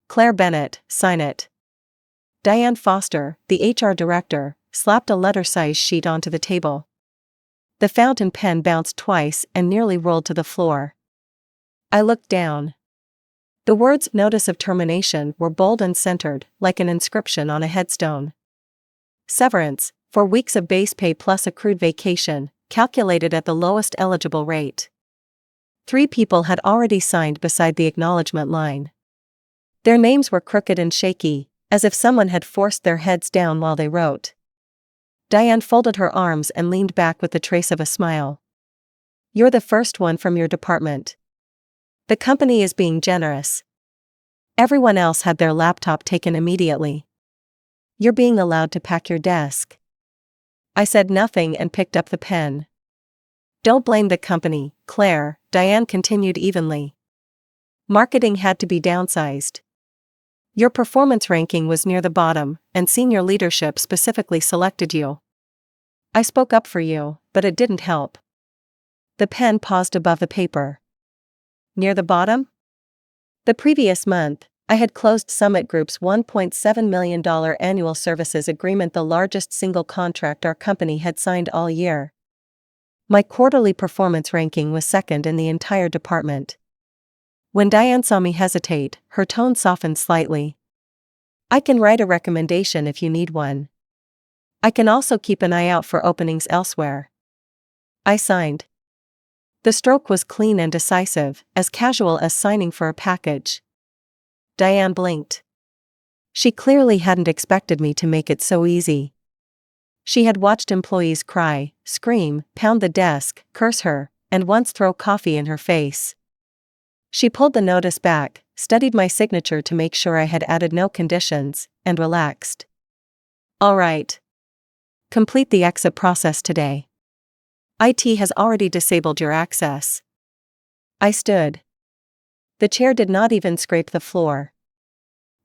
Claire Bennett, sign it. Diane Foster, the HR director, slapped a letter-size sheet onto the table. The fountain pen bounced twice and nearly rolled to the floor. I looked down. The words "Notice of Termination" were bold and centered, like an inscription on a headstone. Severance, 4 weeks of base pay plus accrued vacation, calculated at the lowest eligible rate. 3 people had already signed beside the acknowledgement line. Their names were crooked and shaky, as if someone had forced their heads down while they wrote. Diane folded her arms and leaned back with the trace of a smile. "You're the first one from your department. The company is being generous. Everyone else had their laptop taken immediately. You're being allowed to pack your desk." I said nothing and picked up the pen. "Don't blame the company, Claire," Diane continued evenly. "Marketing had to be downsized. Your performance ranking was near the bottom, and senior leadership specifically selected you. I spoke up for you, but it didn't help." The pen paused above the paper. Near the bottom? The previous month, I had closed Summit Group's $1.7 million annual services agreement, the largest single contract our company had signed all year. My quarterly performance ranking was second in the entire department. When Diane saw me hesitate, her tone softened slightly. "I can write a recommendation if you need one. I can also keep an eye out for openings elsewhere." I signed. The stroke was clean and decisive, as casual as signing for a package. Diane blinked. She clearly hadn't expected me to make it so easy. She had watched employees cry, scream, pound the desk, curse her, and once throw coffee in her face. She pulled the notice back, studied my signature to make sure I had added no conditions, and relaxed. "All right. Complete the exit process today. IT has already disabled your access." I stood. The chair did not even scrape the floor.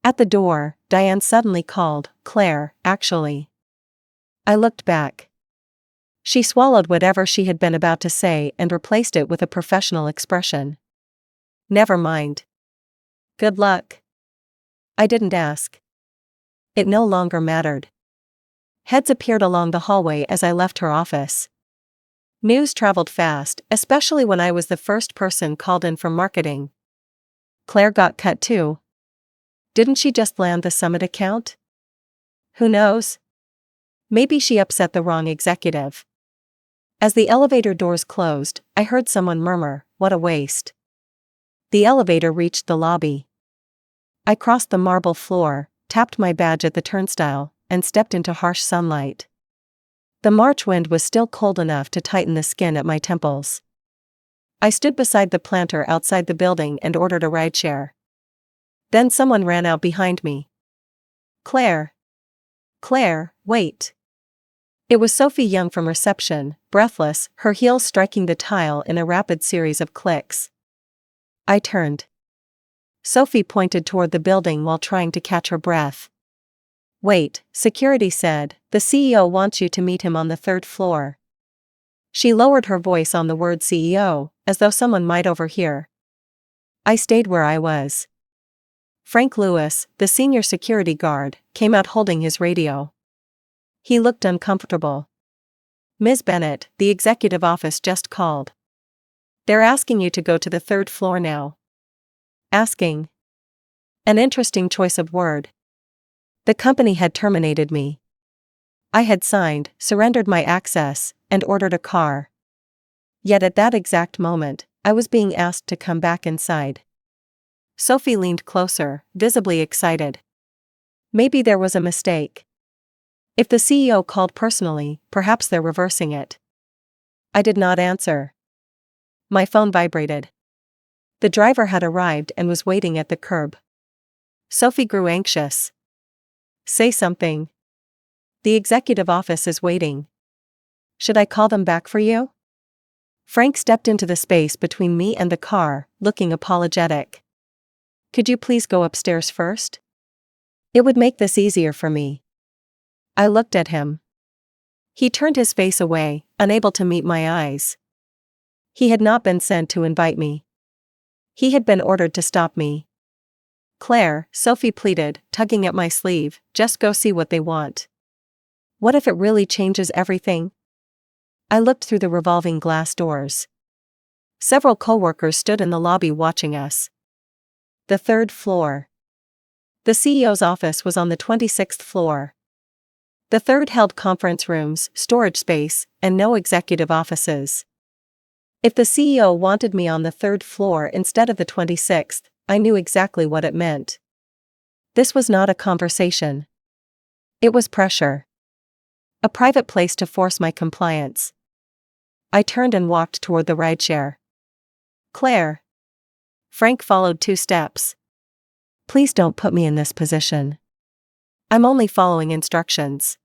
At the door, Diane suddenly called, "Claire, actually." I looked back. She swallowed whatever she had been about to say and replaced it with a professional expression. "Never mind. Good luck." I didn't ask. It no longer mattered. Heads appeared along the hallway as I left her office. News traveled fast, especially when I was the first person called in from marketing. "Claire got cut too. Didn't she just land the Summit account? Who knows? Maybe she upset the wrong executive." As the elevator doors closed, I heard someone murmur, "What a waste." The elevator reached the lobby. I crossed the marble floor, tapped my badge at the turnstile, and stepped into harsh sunlight. The March wind was still cold enough to tighten the skin at my temples. I stood beside the planter outside the building and ordered a rideshare. Then someone ran out behind me. "Claire! Claire, wait!" It was Sophie Young from reception, breathless, her heels striking the tile in a rapid series of clicks. I turned. Sophie pointed toward the building while trying to catch her breath. "Wait," security said, "the CEO wants you to meet him on the 3rd floor." She lowered her voice on the word CEO, as though someone might overhear. I stayed where I was. Frank Lewis, the senior security guard, came out holding his radio. He looked uncomfortable. "Ms. Bennett, the executive office just called. They're asking you to go to the 3rd floor now." Asking. An interesting choice of word. The company had terminated me. I had signed, surrendered my access, and ordered a car. Yet at that exact moment, I was being asked to come back inside. Sophie leaned closer, visibly excited. Maybe there was a mistake. If the CEO called personally, perhaps they're reversing it. I did not answer. My phone vibrated. The driver had arrived and was waiting at the curb. Sophie grew anxious. "Say something. The executive office is waiting. Should I call them back for you?" Frank stepped into the space between me and the car, looking apologetic. "Could you please go upstairs first? It would make this easier for me." I looked at him. He turned his face away, unable to meet my eyes. He had not been sent to invite me. He had been ordered to stop me. Claire, Sophie pleaded, tugging at my sleeve, just go see what they want. What if it really changes everything? I looked through the revolving glass doors. Several coworkers stood in the lobby watching us. The third floor. The CEO's office was on the 26th floor. The third held conference rooms, storage space, and no executive offices. If the CEO wanted me on the third floor instead of the 26th, I knew exactly what it meant. This was not a conversation. It was pressure. A private place to force my compliance. I turned and walked toward the rideshare. Claire. Frank followed 2 steps. Please don't put me in this position. I'm only following instructions.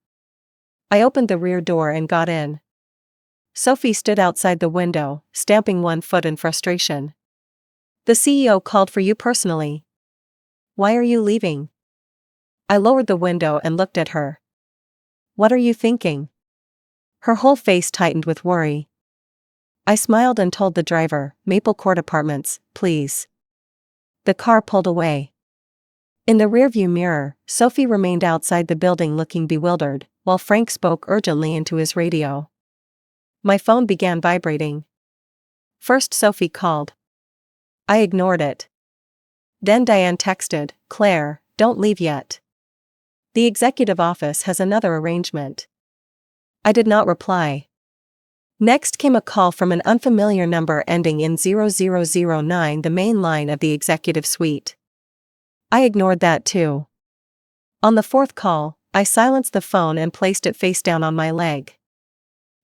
I opened the rear door and got in. Sophie stood outside the window, stamping one foot in frustration. The CEO called for you personally. Why are you leaving? I lowered the window and looked at her. What are you thinking? Her whole face tightened with worry. I smiled and told the driver, Maple Court Apartments, please. The car pulled away. In the rearview mirror, Sophie remained outside the building looking bewildered, while Frank spoke urgently into his radio. My phone began vibrating. First Sophie called. I ignored it. Then Diane texted, Claire, don't leave yet. The executive office has another arrangement. I did not reply. Next came a call from an unfamiliar number ending in 0009, the main line of the executive suite. I ignored that too. On the 4th call, I silenced the phone and placed it face down on my leg.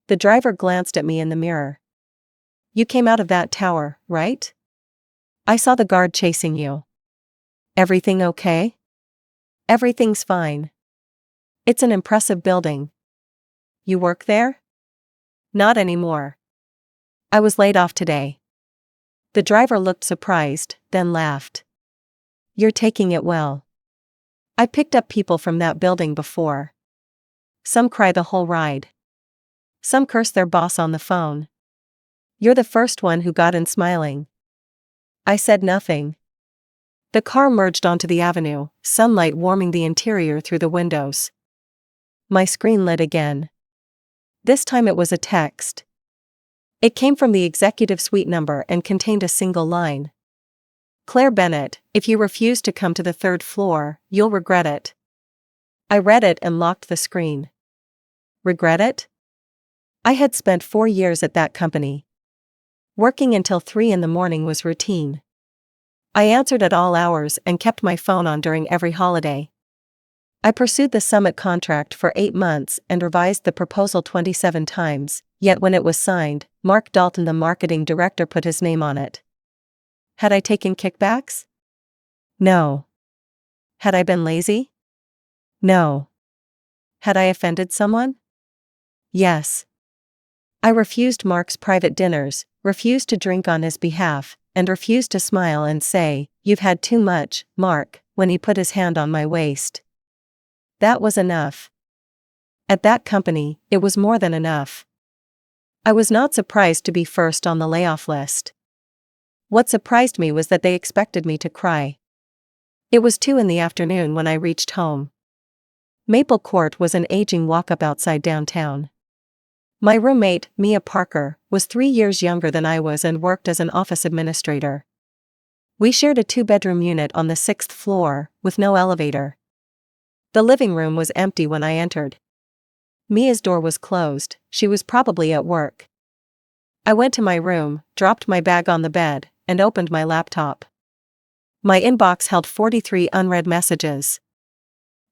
The driver glanced at me in the mirror. You came out of that tower, right? I saw the guard chasing you. Everything okay? Everything's fine. It's an impressive building. You work there? Not anymore. I was laid off today. The driver looked surprised, then laughed. You're taking it well. I picked up people from that building before. Some cry the whole ride. Some curse their boss on the phone. You're the first one who got in smiling. I said nothing. The car merged onto the avenue, sunlight warming the interior through the windows. My screen lit again. This time it was a text. It came from the executive suite number and contained a single line. Claire Bennett, if you refuse to come to the 3rd floor, you'll regret it. I read it and locked the screen. Regret it? I had spent 4 years at that company. Working until 3 in the morning was routine. I answered at all hours and kept my phone on during every holiday. I pursued the Summit contract for 8 months and revised the proposal 27 times, yet when it was signed, Mark Dalton, the marketing director, put his name on it. Had I taken kickbacks? No. Had I been lazy? No. Had I offended someone? Yes. I refused Mark's private dinners, refused to drink on his behalf, and refused to smile and say, "You've had too much, Mark," when he put his hand on my waist. That was enough. At that company, it was more than enough. I was not surprised to be first on the layoff list. What surprised me was that they expected me to cry. It was 2 in the afternoon when I reached home. Maple Court was an aging walk-up outside downtown. My roommate, Mia Parker, was 3 years younger than I was and worked as an office administrator. We shared a 2-bedroom unit on the 6th floor, with no elevator. The living room was empty when I entered. Mia's door was closed, she was probably at work. I went to my room, dropped my bag on the bed, and opened my laptop. My inbox held 43 unread messages.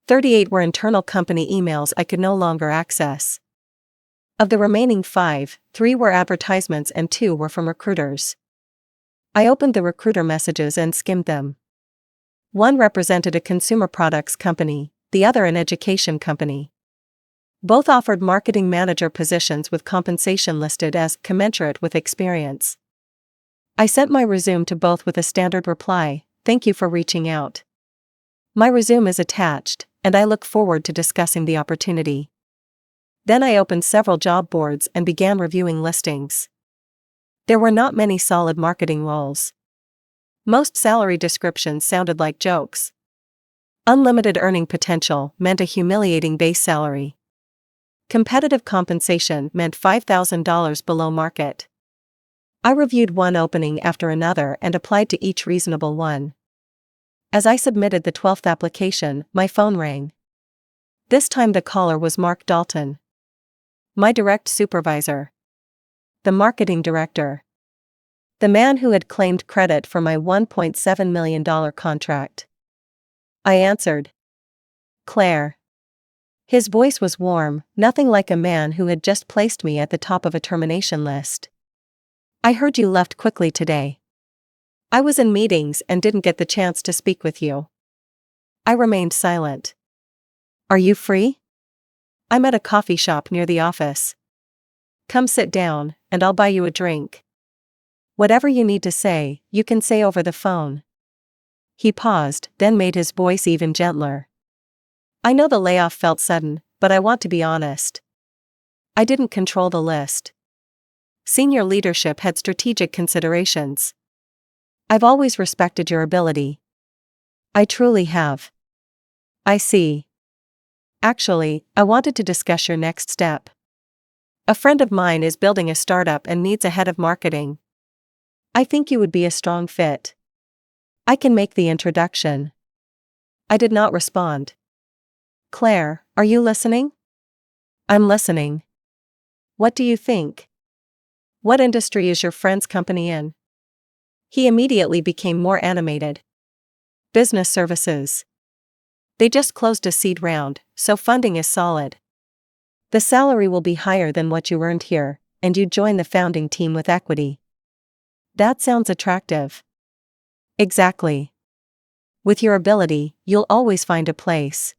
38 were internal company emails I could no longer access. Of the remaining 5, 3 were advertisements and 2 were from recruiters. I opened the recruiter messages and skimmed them. One represented a consumer products company, the other an education company. Both offered marketing manager positions with compensation listed as commensurate with experience. I sent my resume to both with a standard reply, "Thank you for reaching out." My resume is attached, and I look forward to discussing the opportunity. Then I opened several job boards and began reviewing listings. There were not many solid marketing roles. Most salary descriptions sounded like jokes. Unlimited earning potential meant a humiliating base salary. Competitive compensation meant $5,000 below market. I reviewed one opening after another and applied to each reasonable one. As I submitted the 12th application, my phone rang. This time the caller was Mark Dalton, my direct supervisor, the marketing director, the man who had claimed credit for my $1.7 million contract. I answered. Claire. His voice was warm, nothing like a man who had just placed me at the top of a termination list. I heard you left quickly today. I was in meetings and didn't get the chance to speak with you. I remained silent. Are you free? I'm at a coffee shop near the office. Come sit down, and I'll buy you a drink. Whatever you need to say, you can say over the phone. He paused, then made his voice even gentler. I know the layoff felt sudden, but I want to be honest. I didn't control the list. Senior leadership had strategic considerations. I've always respected your ability. I truly have. I see. Actually, I wanted to discuss your next step. A friend of mine is building a startup and needs a head of marketing. I think you would be a strong fit. I can make the introduction. I did not respond. Claire, are you listening? I'm listening. What do you think? What industry is your friend's company in? He immediately became more animated. Business services. They just closed a seed round, so funding is solid. The salary will be higher than what you earned here, and you join the founding team with equity. That sounds attractive. Exactly. With your ability, you'll always find a place.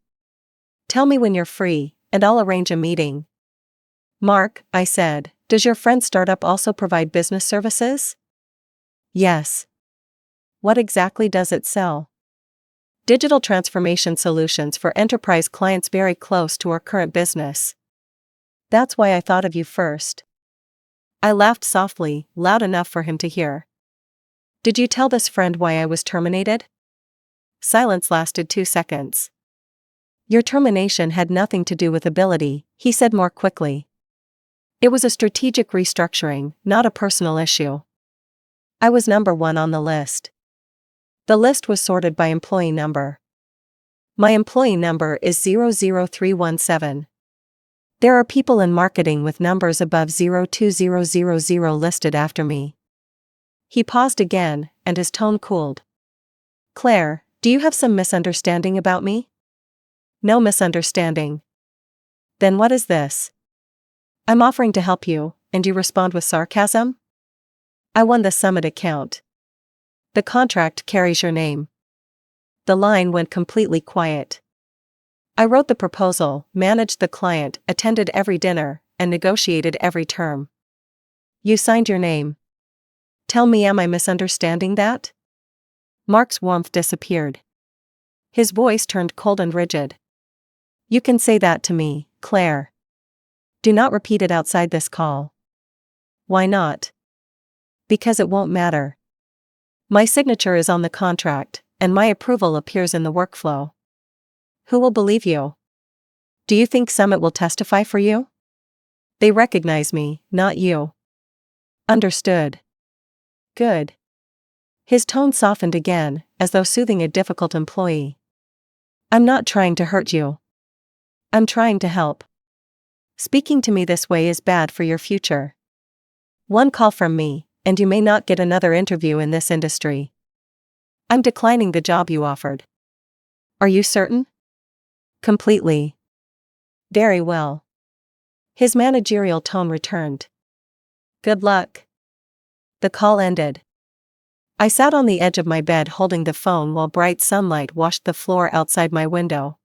Tell me when you're free, and I'll arrange a meeting. Mark, I said, does your friend's startup also provide business services? Yes. What exactly does it sell? Digital transformation solutions for enterprise clients very close to our current business. That's why I thought of you first. I laughed softly, loud enough for him to hear. Did you tell this friend why I was terminated? Silence lasted 2 seconds. Your termination had nothing to do with ability, he said more quickly. It was a strategic restructuring, not a personal issue. I was number 1 on the list. The list was sorted by employee number. My employee number is 00317. There are people in marketing with numbers above 02000 listed after me. He paused again, and his tone cooled. Claire, do you have some misunderstanding about me? No misunderstanding. Then what is this? I'm offering to help you, and you respond with sarcasm? I won the Summit account. The contract carries your name. The line went completely quiet. I wrote the proposal, managed the client, attended every dinner, and negotiated every term. You signed your name. Tell me, am I misunderstanding that? Mark's warmth disappeared. His voice turned cold and rigid. You can say that to me, Claire. Do not repeat it outside this call. Why not? Because it won't matter. My signature is on the contract, and my approval appears in the workflow. Who will believe you? Do you think Summit will testify for you? They recognize me, not you. Understood. Good. His tone softened again, as though soothing a difficult employee. I'm not trying to hurt you. I'm trying to help. Speaking to me this way is bad for your future. One call from me, and you may not get another interview in this industry. I'm declining the job you offered. Are you certain? Completely. Very well. His managerial tone returned. Good luck. The call ended. I sat on the edge of my bed holding the phone while bright sunlight washed the floor outside my window.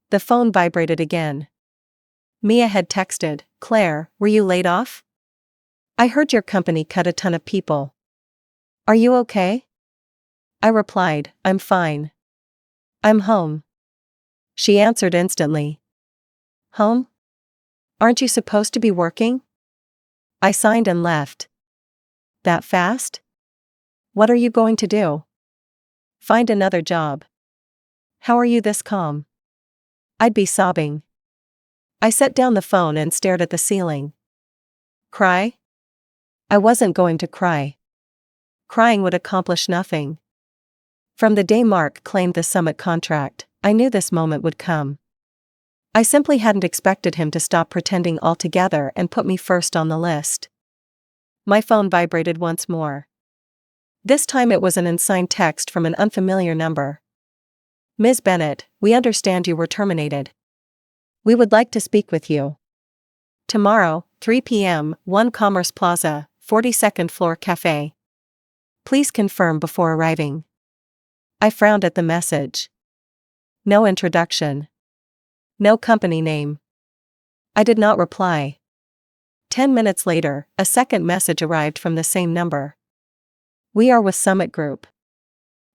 The phone vibrated again. Mia had texted, Claire, were you laid off? I heard your company cut a ton of people. Are you okay? I replied, I'm fine. I'm home. She answered instantly. Home? Aren't you supposed to be working? I signed and left. That fast? What are you going to do? Find another job. How are you this calm? I'd be sobbing. I set down the phone and stared at the ceiling. Cry? I wasn't going to cry. Crying would accomplish nothing. From the day Mark claimed the Summit contract, I knew this moment would come. I simply hadn't expected him to stop pretending altogether and put me first on the list. My phone vibrated once more. This time it was an unsigned text from an unfamiliar number. Ms. Bennett, we understand you were terminated. We would like to speak with you. Tomorrow, 3 p.m., 1 Commerce Plaza, 42nd floor cafe. Please confirm before arriving. I frowned at the message. No introduction. No company name. I did not reply. 10 minutes later, a second message arrived from the same number. We are with Summit Group.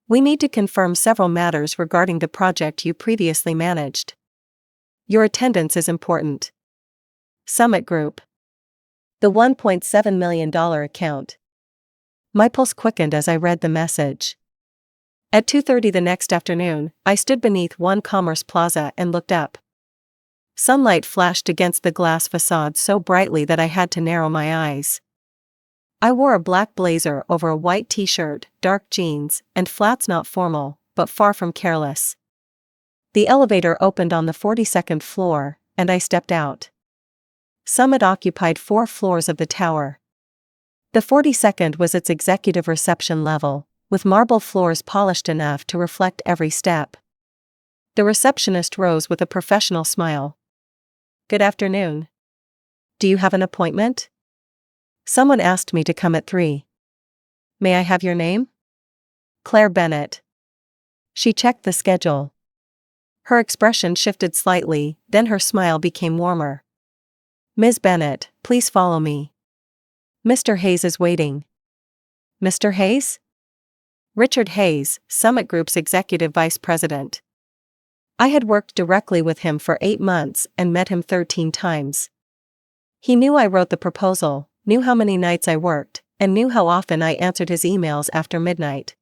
We need to confirm several matters regarding the project you previously managed. Your attendance is important. Summit Group. The $1.7 million account. My pulse quickened as I read the message. At 2:30 the next afternoon, I stood beneath 1 Commerce Plaza and looked up. Sunlight flashed against the glass facade so brightly that I had to narrow my eyes. I wore a black blazer over a white t-shirt, dark jeans, and flats not formal, but far from careless. The elevator opened on the 42nd floor, and I stepped out. Summit occupied 4 floors of the tower. The 42nd was its executive reception level, with marble floors polished enough to reflect every step. The receptionist rose with a professional smile. Good afternoon. Do you have an appointment? Someone asked me to come at 3. May I have your name? Claire Bennett. She checked the schedule. Her expression shifted slightly, then her smile became warmer. Ms. Bennett, please follow me. Mr. Hayes is waiting. Mr. Hayes? Richard Hayes, Summit Group's executive vice president. I had worked directly with him for 8 months and met him 13 times. He knew I wrote the proposal, knew how many nights I worked, and knew how often I answered his emails after midnight.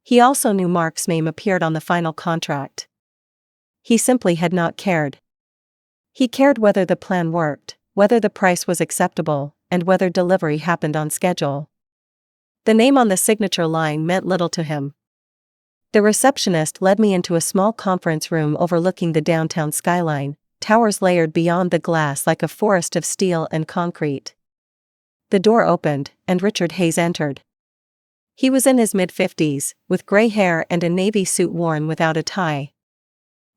He also knew Mark's name appeared on the final contract. He simply had not cared. He cared whether the plan worked, whether the price was acceptable, and whether delivery happened on schedule. The name on the signature line meant little to him. The receptionist led me into a small conference room overlooking the downtown skyline, towers layered beyond the glass like a forest of steel and concrete. The door opened, and Richard Hayes entered. He was in his mid-50s, with gray hair and a navy suit worn without a tie.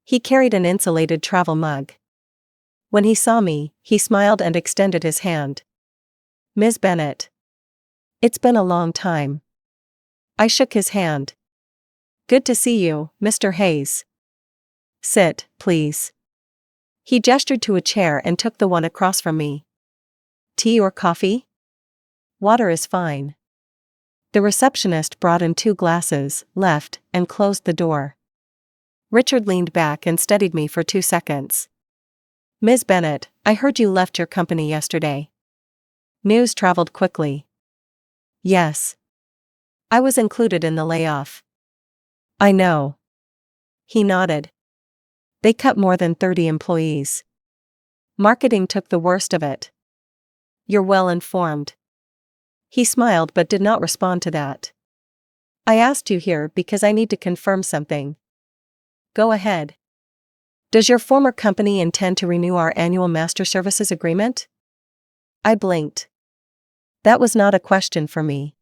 He carried an insulated travel mug. When he saw me, he smiled and extended his hand. Ms. Bennett. It's been a long time. I shook his hand. Good to see you, Mr. Hayes. Sit, please. He gestured to a chair and took the one across from me. Tea or coffee? Water is fine. The receptionist brought in 2 glasses, left, and closed the door. Richard leaned back and studied me for 2 seconds. Ms. Bennett, I heard you left your company yesterday. News traveled quickly. Yes. I was included in the layoff. I know. He nodded. They cut more than 30 employees. Marketing took the worst of it. You're well informed. He smiled but did not respond to that. I asked you here because I need to confirm something. Go ahead. Does your former company intend to renew our annual master services agreement? I blinked. That was not a question for me.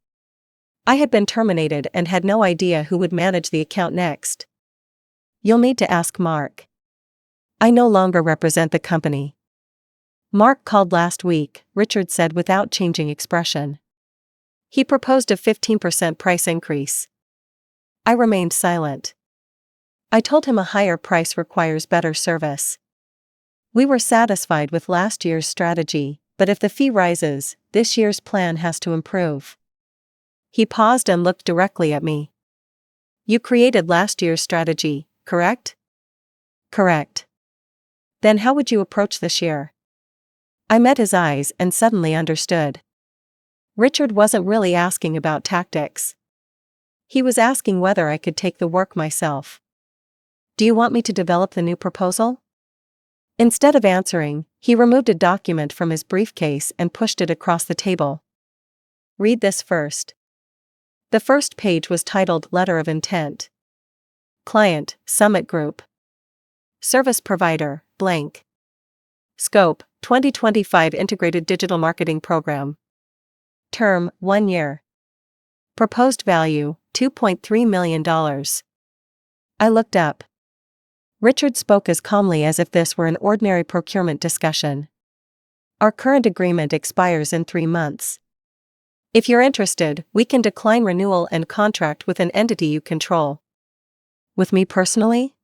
I had been terminated and had no idea who would manage the account next. You'll need to ask Mark. I no longer represent the company. Mark called last week, Richard said without changing expression. He proposed a 15% price increase. I remained silent. I told him a higher price requires better service. We were satisfied with last year's strategy, but if the fee rises, this year's plan has to improve. He paused and looked directly at me. You created last year's strategy, correct? Correct. Then how would you approach this year? I met his eyes and suddenly understood. Richard wasn't really asking about tactics. He was asking whether I could take the work myself. Do you want me to develop the new proposal? Instead of answering, he removed a document from his briefcase and pushed it across the table. Read this first. The first page was titled Letter of Intent. Client, Summit Group. Service Provider, blank. Scope, 2025 Integrated Digital Marketing Program. Term, 1 year. Proposed value, $2.3 million. I looked up. Richard spoke as calmly as if this were an ordinary procurement discussion. Our current agreement expires in 3 months. If you're interested, we can decline renewal and contract with an entity you control. With me personally?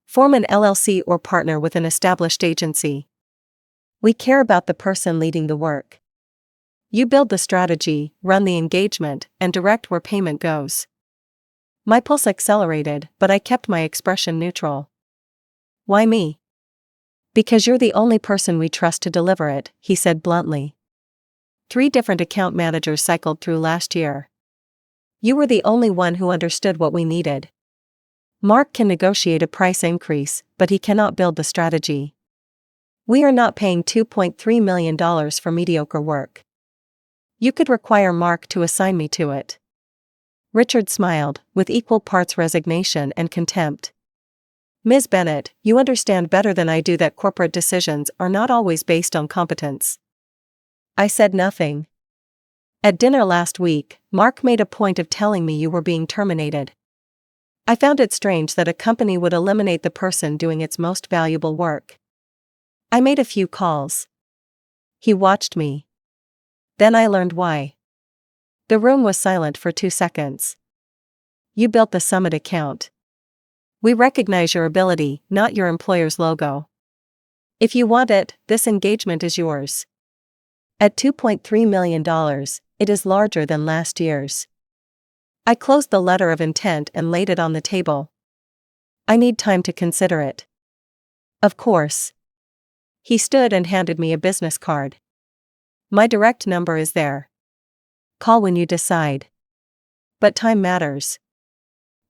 Form an LLC or partner with an established agency. We care about the person leading the work. You build the strategy, run the engagement, and direct where payment goes. My pulse accelerated, but I kept my expression neutral. Why me? Because you're the only person we trust to deliver it, he said bluntly. 3 different account managers cycled through last year. You were the only one who understood what we needed. Mark can negotiate a price increase, but he cannot build the strategy. We are not paying $2.3 million for mediocre work. You could require Mark to assign me to it. Richard smiled, with equal parts resignation and contempt. Ms. Bennett, you understand better than I do that corporate decisions are not always based on competence. I said nothing. At dinner last week, Mark made a point of telling me you were being terminated. I found it strange that a company would eliminate the person doing its most valuable work. I made a few calls. He watched me. Then I learned why. The room was silent for 2 seconds. You built the Summit account. We recognize your ability, not your employer's logo. If you want it, this engagement is yours. At $2.3 million, it is larger than last year's. I closed the letter of intent and laid it on the table. I need time to consider it. Of course. He stood and handed me a business card. My direct number is there. Call when you decide. But time matters.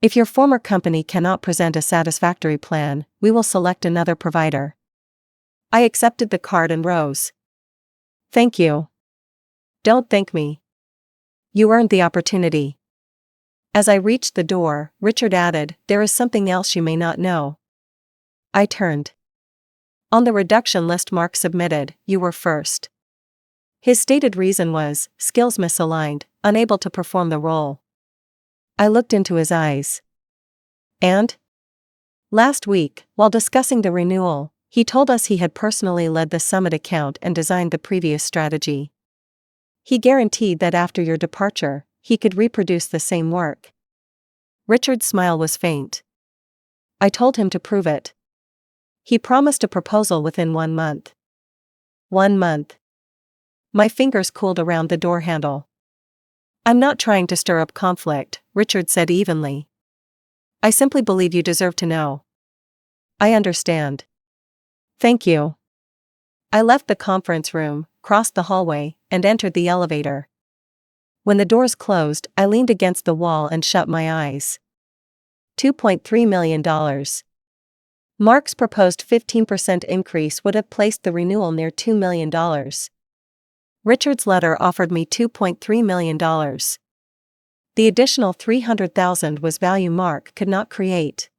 If your former company cannot present a satisfactory plan, we will select another provider. I accepted the card and rose. Thank you. Don't thank me. You earned the opportunity. As I reached the door, Richard added, there is something else you may not know. I turned. On the reduction list Mark submitted, you were first. His stated reason was, skills misaligned, unable to perform the role. I looked into his eyes. And? Last week, while discussing the renewal, he told us he had personally led the Summit account and designed the previous strategy. He guaranteed that after your departure, he could reproduce the same work. Richard's smile was faint. I told him to prove it. He promised a proposal within 1 month. 1 month. My fingers cooled around the door handle. I'm not trying to stir up conflict, Richard said evenly. I simply believe you deserve to know. I understand. Thank you. I left the conference room, crossed the hallway, and entered the elevator. When the doors closed, I leaned against the wall and shut my eyes. $2.3 million. Mark's proposed 15% increase would have placed the renewal near $2 million. Richard's letter offered me $2.3 million. The additional $300,000 was value Mark could not create.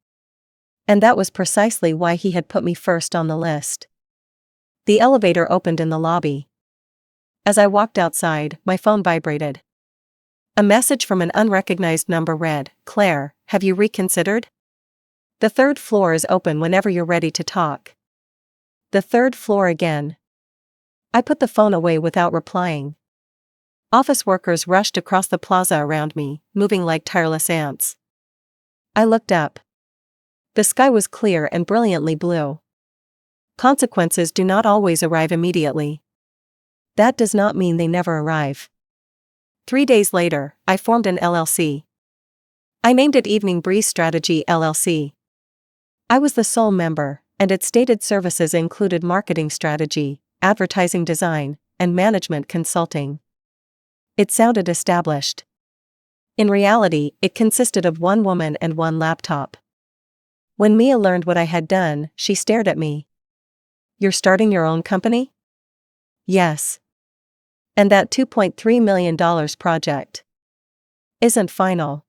And that was precisely why he had put me first on the list. The elevator opened in the lobby. As I walked outside, my phone vibrated. A message from an unrecognized number read, Claire, have you reconsidered? The 3rd floor is open whenever you're ready to talk. The 3rd floor again. I put the phone away without replying. Office workers rushed across the plaza around me, moving like tireless ants. I looked up. The sky was clear and brilliantly blue. Consequences do not always arrive immediately. That does not mean they never arrive. 3 days later, I formed an LLC. I named it Evening Breeze Strategy LLC. I was the sole member, and its stated services included marketing strategy, advertising design, and management consulting. It sounded established. In reality, it consisted of one woman and one laptop. When Mia learned what I had done, she stared at me. "You're starting your own company?" "Yes. And that $2.3 million project isn't final.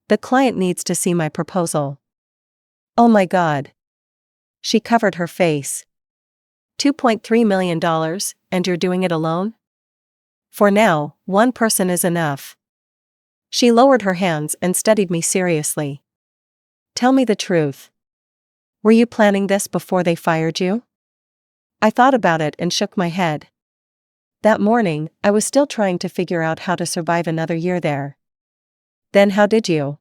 The client needs to see my proposal." "Oh my God." She covered her face. $2.3 million, and you're doing it alone? "For now, one person is enough." She lowered her hands and studied me seriously. "Tell me the truth. Were you planning this before they fired you?" I thought about it and shook my head. That morning, I was still trying to figure out how to survive another year there. "Then how did you?"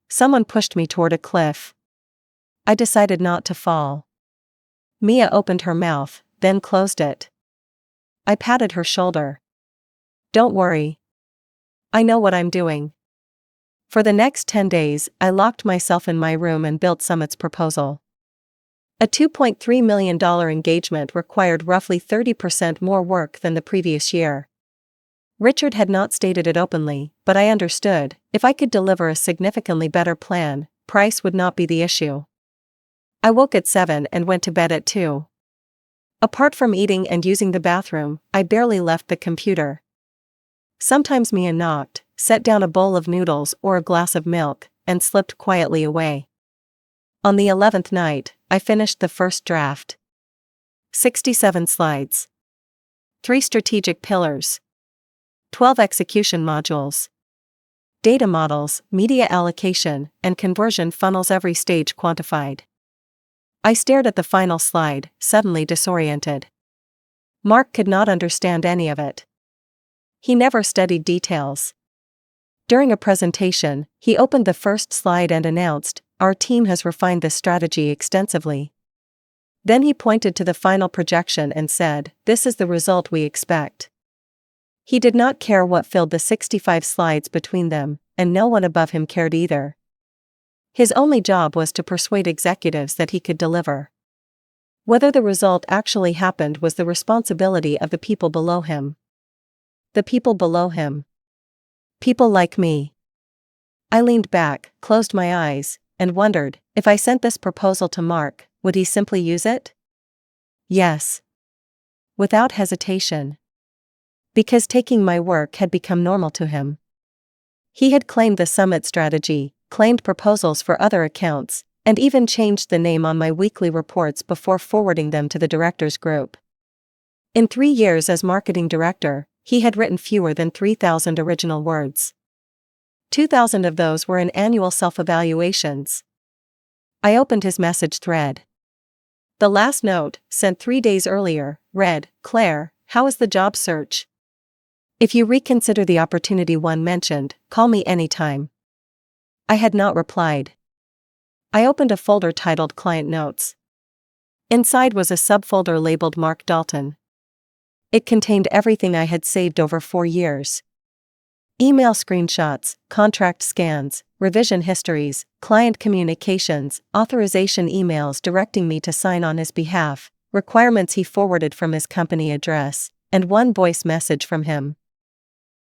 "Someone pushed me toward a cliff. I decided not to fall." Mia opened her mouth, then closed it. I patted her shoulder. "Don't worry. I know what I'm doing." For the next 10 days, I locked myself in my room and built Summit's proposal. A $2.3 million engagement required roughly 30% more work than the previous year. Richard had not stated it openly, but I understood, if I could deliver a significantly better plan, price would not be the issue. I woke at 7 and went to bed at 2. Apart from eating and using the bathroom, I barely left the computer. Sometimes Mia knocked, set down a bowl of noodles or a glass of milk, and slipped quietly away. On the 11th night, I finished the first draft. 67 slides. 3 strategic pillars. 12 execution modules. Data models, media allocation, and conversion funnels, every stage quantified. I stared at the final slide, suddenly disoriented. Mark could not understand any of it. He never studied details. During a presentation, he opened the first slide and announced, "Our team has refined this strategy extensively." Then he pointed to the final projection and said, "This is the result we expect." He did not care what filled the 65 slides between them, and no one above him cared either. His only job was to persuade executives that he could deliver. Whether the result actually happened was the responsibility of the people below him. The people below him. People like me. I leaned back, closed my eyes, and wondered, if I sent this proposal to Mark, would he simply use it? Yes. Without hesitation. Because taking my work had become normal to him. He had claimed the Summit strategy, claimed proposals for other accounts, and even changed the name on my weekly reports before forwarding them to the directors group. In 3 years as marketing director, he had written fewer than 3,000 original words. 2,000 of those were in annual self-evaluations. I opened his message thread. The last note, sent 3 days earlier, read, "Claire, how is the job search? If you reconsider the opportunity one mentioned, call me anytime." I had not replied. I opened a folder titled Client Notes. Inside was a subfolder labeled Mark Dalton. It contained everything I had saved over 4 years. Email screenshots, contract scans, revision histories, client communications, authorization emails directing me to sign on his behalf, requirements he forwarded from his company address, and one voice message from him.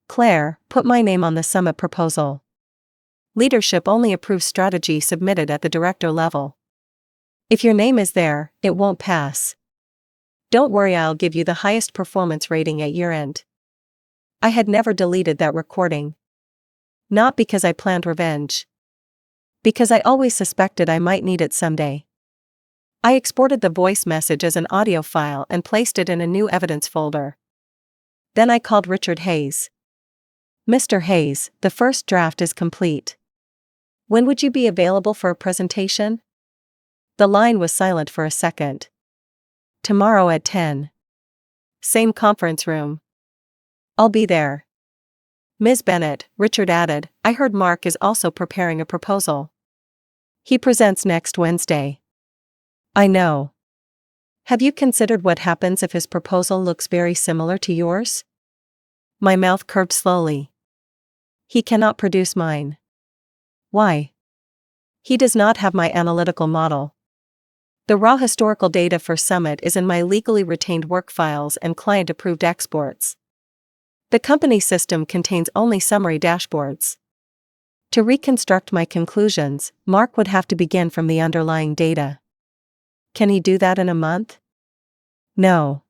"Claire, put my name on the Summit proposal. Leadership only approves strategy submitted at the director level. If your name is there, it won't pass. Don't worry, I'll give you the highest performance rating at year-end." I had never deleted that recording. Not because I planned revenge. Because I always suspected I might need it someday. I exported the voice message as an audio file and placed it in a new evidence folder. Then I called Richard Hayes. "Mr. Hayes, the first draft is complete. When would you be available for a presentation?" The line was silent for a second. "Tomorrow at 10. Same conference room." "I'll be there." "Ms. Bennett," Richard added, "I heard Mark is also preparing a proposal. He presents next Wednesday." "I know. Have you considered what happens if his proposal looks very similar to yours?" My mouth curved slowly. "He cannot produce mine." "Why?" "He does not have my analytical model. The raw historical data for Summit is in my legally retained work files and client-approved exports. The company system contains only summary dashboards. To reconstruct my conclusions, Mark would have to begin from the underlying data. Can he do that in a month? No.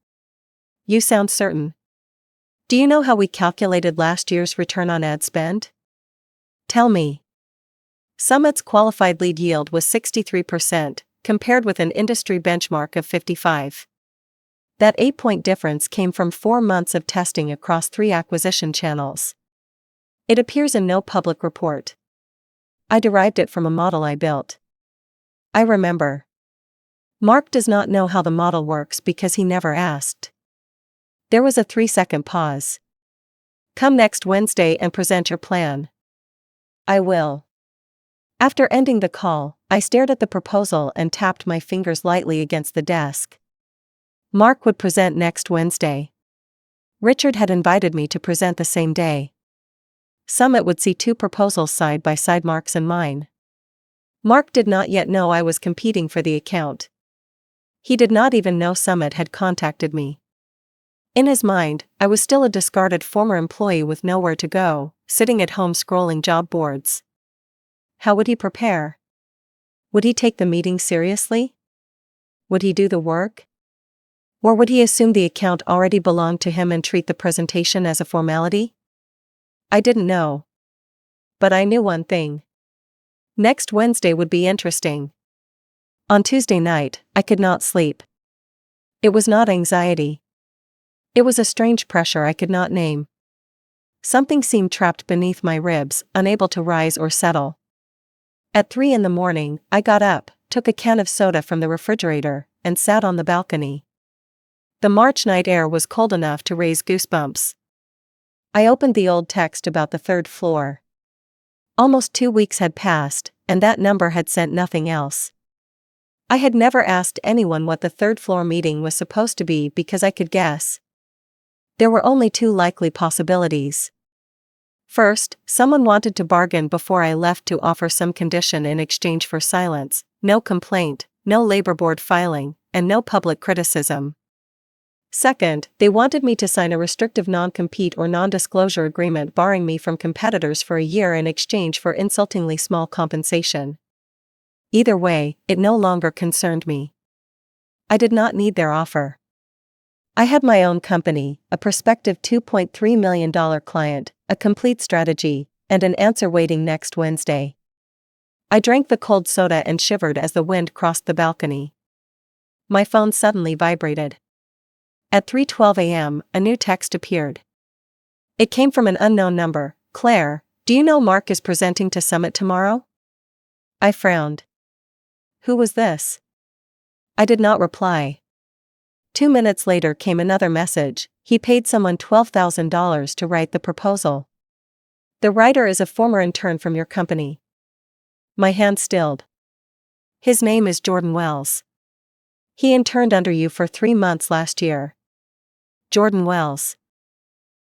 You sound certain. Do you know how we calculated last year's return on ad spend? Tell me. Summit's qualified lead yield was 63%, compared with an industry benchmark of 55%. That 8-point difference came from 4 months of testing across 3 acquisition channels. It appears in no public report. I derived it from a model I built. I remember. Mark does not know how the model works because he never asked. There was a 3-second pause. Come next Wednesday and present your plan. I will. After ending the call, I stared at the proposal and tapped my fingers lightly against the desk. Mark would present next Wednesday. Richard had invited me to present the same day. Summit would see 2 proposals side by side, Mark's and mine. Mark did not yet know I was competing for the account. He did not even know Summit had contacted me. In his mind, I was still a discarded former employee with nowhere to go, sitting at home scrolling job boards. How would he prepare? Would he take the meeting seriously? Would he do the work? Or would he assume the account already belonged to him and treat the presentation as a formality? I didn't know. But I knew one thing. Next Wednesday would be interesting. On Tuesday night, I could not sleep. It was not anxiety. It was a strange pressure I could not name. Something seemed trapped beneath my ribs, unable to rise or settle. At 3 a.m, I got up, took a can of soda from the refrigerator, and sat on the balcony. The March night air was cold enough to raise goosebumps. I opened the old text about the 3rd floor. Almost 2 weeks had passed, and that number had sent nothing else. I had never asked anyone what the 3rd floor meeting was supposed to be because I could guess. There were only 2 likely possibilities. First, someone wanted to bargain before I left to offer some condition in exchange for silence, no complaint, no labor board filing, and no public criticism. Second, they wanted me to sign a restrictive non-compete or non-disclosure agreement barring me from competitors for a year in exchange for insultingly small compensation. Either way, it no longer concerned me. I did not need their offer. I had my own company, a prospective $2.3 million client, a complete strategy, and an answer waiting next Wednesday. I drank the cold soda and shivered as the wind crossed the balcony. My phone suddenly vibrated. At 3:12 a.m., a new text appeared. It came from an unknown number. Claire, do you know Mark is presenting to Summit tomorrow? I frowned. Who was this? I did not reply. 2 minutes later came another message. He paid someone $12,000 to write the proposal. The writer is a former intern from your company. My hand stilled. His name is Jordan Wells. He interned under you for 3 months last year. Jordan Wells.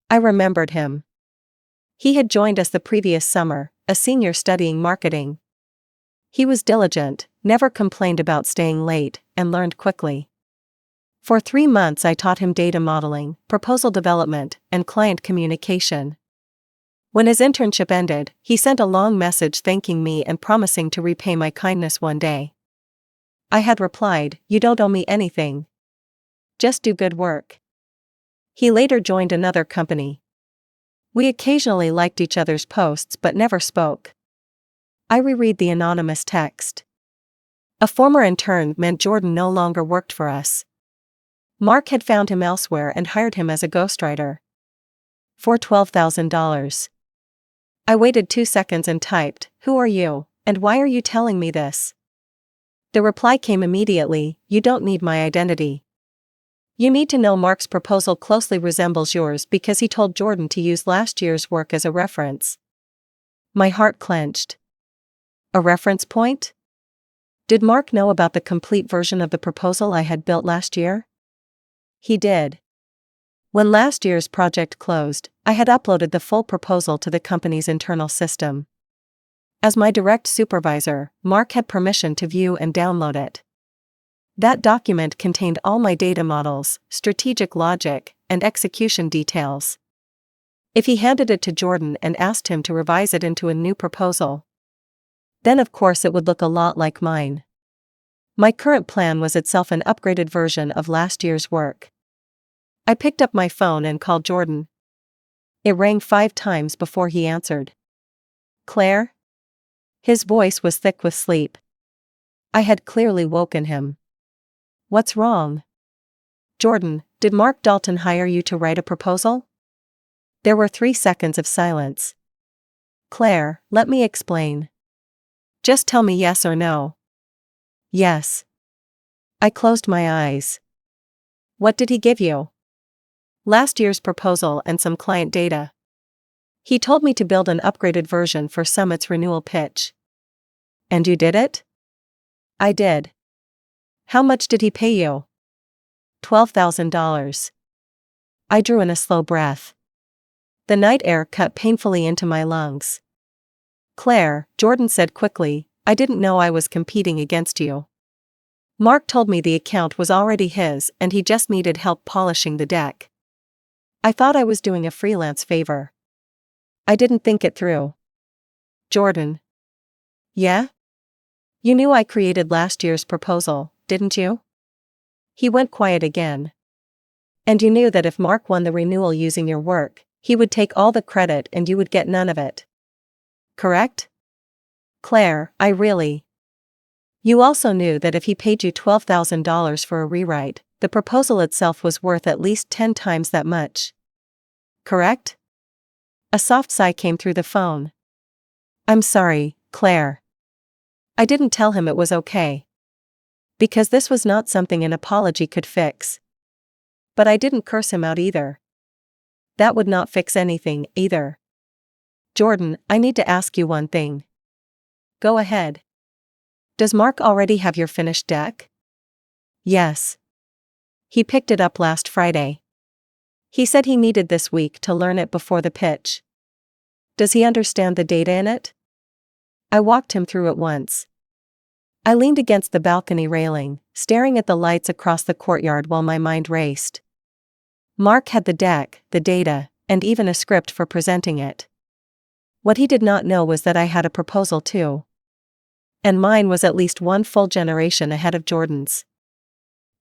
I remembered him. He had joined us the previous summer, a senior studying marketing. He was diligent, never complained about staying late, and learned quickly. For 3 months I taught him data modeling, proposal development, and client communication. When his internship ended, he sent a long message thanking me and promising to repay my kindness one day. I had replied, "You don't owe me anything. Just do good work." He later joined another company. We occasionally liked each other's posts but never spoke. I reread the anonymous text. A former intern meant Jordan no longer worked for us. Mark had found him elsewhere and hired him as a ghostwriter. For $12,000. I waited 2 seconds and typed, "Who are you, and why are you telling me this?" The reply came immediately, "You don't need my identity. You need to know Mark's proposal closely resembles yours because he told Jordan to use last year's work as a reference." My heart clenched. A reference point? Did Mark know about the complete version of the proposal I had built last year? He did. When last year's project closed, I had uploaded the full proposal to the company's internal system. As my direct supervisor, Mark had permission to view and download it. That document contained all my data models, strategic logic, and execution details. If he handed it to Jordan and asked him to revise it into a new proposal, then of course it would look a lot like mine. My current plan was itself an upgraded version of last year's work. I picked up my phone and called Jordan. It rang 5 times before he answered. "Claire?" His voice was thick with sleep. I had clearly woken him. "What's wrong?" "Jordan, did Mark Dalton hire you to write a proposal?" There were 3 seconds of silence. "Claire, let me explain. Just tell me yes or no." "Yes." I closed my eyes. "What did he give you?" "Last year's proposal and some client data. He told me to build an upgraded version for Summit's renewal pitch." "And you did it?" "I did." "How much did he pay you?" $12,000. I drew in a slow breath. The night air cut painfully into my lungs. "Claire," Jordan said quickly, "I didn't know I was competing against you. Mark told me the account was already his and he just needed help polishing the deck. I thought I was doing a freelance favor. I didn't think it through." "Jordan." "Yeah? You knew I created last year's proposal, didn't you?" He went quiet again. "And you knew that if Mark won the renewal using your work, he would take all the credit and you would get none of it. Correct?" "Claire, I really..." "You also knew that if he paid you $12,000 for a rewrite, the proposal itself was worth at least 10 times that much. Correct?" A soft sigh came through the phone. "I'm sorry, Claire. I didn't tell him it was okay. Because this was not something an apology could fix. But I didn't curse him out either. That would not fix anything, either." "Jordan, I need to ask you one thing." "Go ahead." "Does Mark already have your finished deck?" "Yes. He picked it up last Friday. He said he needed this week to learn it before the pitch." "Does he understand the data in it?" I walked him through it once. I leaned against the balcony railing, staring at the lights across the courtyard while my mind raced. Mark had the deck, the data, and even a script for presenting it. What he did not know was that I had a proposal too. And mine was at least one full generation ahead of Jordan's.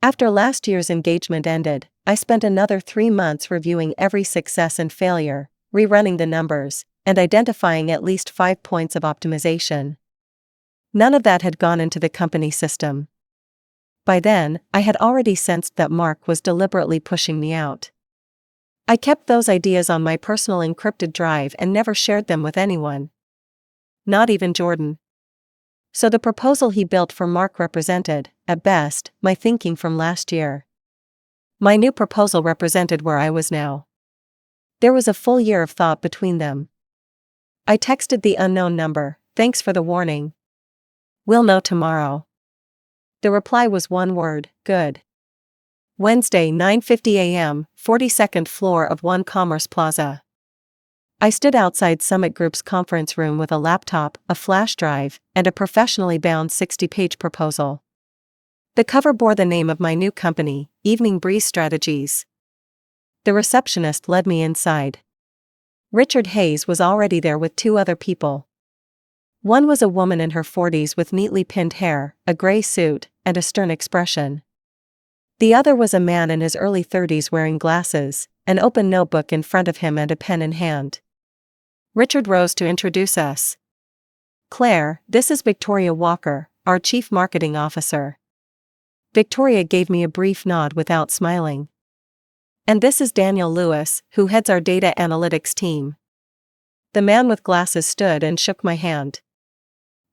After last year's engagement ended, I spent another 3 months reviewing every success and failure, rerunning the numbers, and identifying at least 5 points of optimization. None of that had gone into the company system. By then, I had already sensed that Mark was deliberately pushing me out. I kept those ideas on my personal encrypted drive and never shared them with anyone. Not even Jordan. So the proposal he built for Mark represented, at best, my thinking from last year. My new proposal represented where I was now. There was a full year of thought between them. I texted the unknown number, "Thanks for the warning. We'll know tomorrow." The reply was one word, "Good." Wednesday, 9:50 a.m., 42nd floor of One Commerce Plaza. I stood outside Summit Group's conference room with a laptop, a flash drive, and a professionally bound 60-page proposal. The cover bore the name of my new company, Evening Breeze Strategies. The receptionist led me inside. Richard Hayes was already there with 2 other people. One was a woman in her 40s with neatly pinned hair, a gray suit, and a stern expression. The other was a man in his early 30s wearing glasses, an open notebook in front of him and a pen in hand. Richard rose to introduce us. "Claire, this is Victoria Walker, our Chief Marketing Officer." Victoria gave me a brief nod without smiling. "And this is Daniel Lewis, who heads our data analytics team." The man with glasses stood and shook my hand.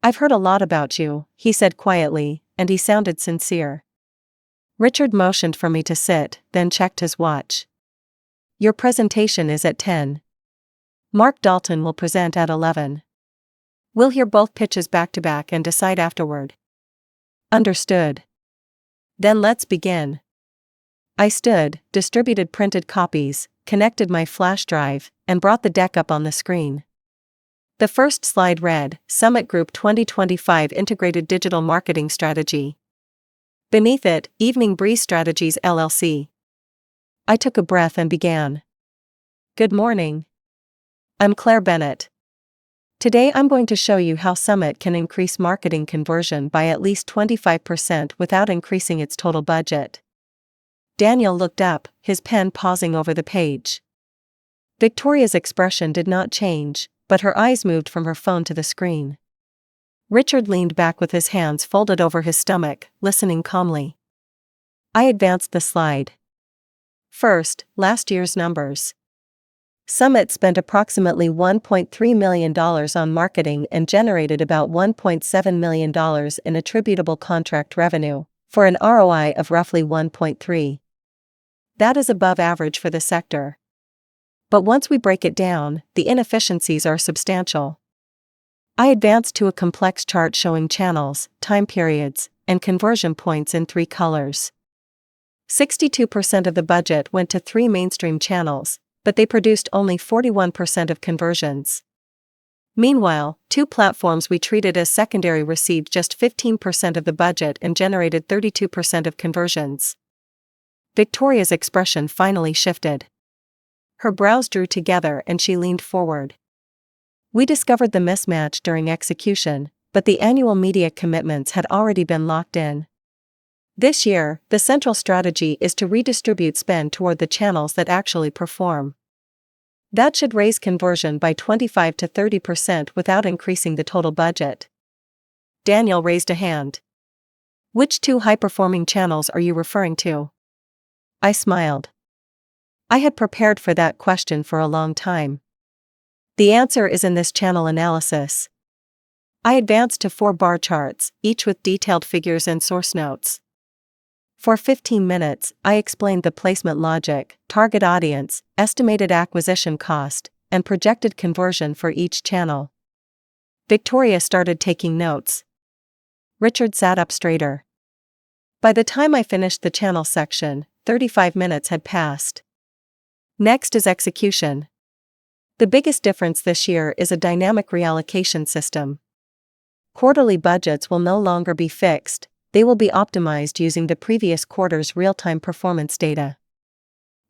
"I've heard a lot about you," he said quietly, and he sounded sincere. Richard motioned for me to sit, then checked his watch. "Your presentation is at 10. Mark Dalton will present at 11. We'll hear both pitches back to back and decide afterward." "Understood." "Then let's begin." I stood, distributed printed copies, connected my flash drive, and brought the deck up on the screen. The first slide read, "Summit Group 2025 Integrated Digital Marketing Strategy." Beneath it, "Evening Breeze Strategies LLC." I took a breath and began. "Good morning. I'm Claire Bennett. Today I'm going to show you how Summit can increase marketing conversion by at least 25% without increasing its total budget. Daniel looked up, his pen pausing over the page. Victoria's expression did not change, but her eyes moved from her phone to the screen. Richard leaned back with his hands folded over his stomach, listening calmly. I advanced the slide. First, last year's numbers. Summit spent approximately $1.3 million on marketing and generated about $1.7 million in attributable contract revenue, for an ROI of roughly 1.3. That is above average for the sector. But once we break it down, the inefficiencies are substantial. I advanced to a complex chart showing channels, time periods, and conversion points in 3 colors. 62% of the budget went to 3 mainstream channels, but they produced only 41% of conversions. Meanwhile, 2 platforms we treated as secondary received just 15% of the budget and generated 32% of conversions. Victoria's expression finally shifted. Her brows drew together and she leaned forward. We discovered the mismatch during execution, but the annual media commitments had already been locked in. This year, the central strategy is to redistribute spend toward the channels that actually perform. That should raise conversion by 25 to 30% without increasing the total budget. Daniel raised a hand. Which 2 high-performing channels are you referring to? I smiled. I had prepared for that question for a long time. The answer is in this channel analysis. I advanced to 4 bar charts, each with detailed figures and source notes. For 15 minutes, I explained the placement logic, target audience, estimated acquisition cost, and projected conversion for each channel. Victoria started taking notes. Richard sat up straighter. By the time I finished the channel section, 35 minutes had passed. Next is execution. The biggest difference this year is a dynamic reallocation system. Quarterly budgets will no longer be fixed. They will be optimized using the previous quarter's real-time performance data.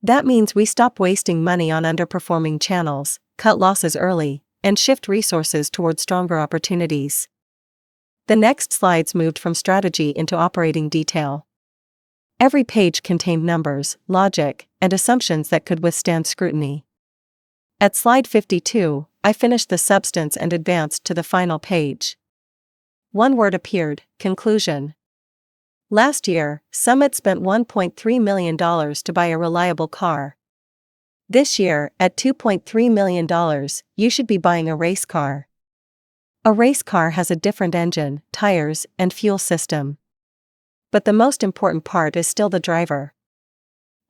That means we stop wasting money on underperforming channels, cut losses early, and shift resources toward stronger opportunities. The next slides moved from strategy into operating detail. Every page contained numbers, logic, and assumptions that could withstand scrutiny. At slide 52, I finished the substance and advanced to the final page. One word appeared: conclusion. Last year, Summit spent $1.3 million to buy a reliable car. This year, at $2.3 million, you should be buying a race car. A race car has a different engine, tires, and fuel system. But the most important part is still the driver.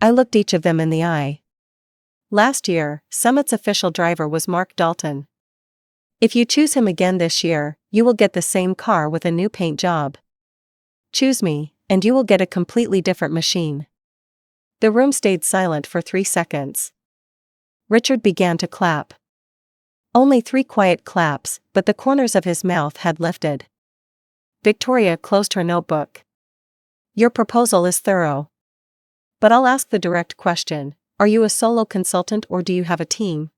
I looked each of them in the eye. Last year, Summit's official driver was Mark Dalton. If you choose him again this year, you will get the same car with a new paint job. Choose me, and you will get a completely different machine. The room stayed silent for 3 seconds. Richard began to clap. Only 3 quiet claps, but the corners of his mouth had lifted. Victoria closed her notebook. Your proposal is thorough. But I'll ask the direct question: are you a solo consultant or do you have a team?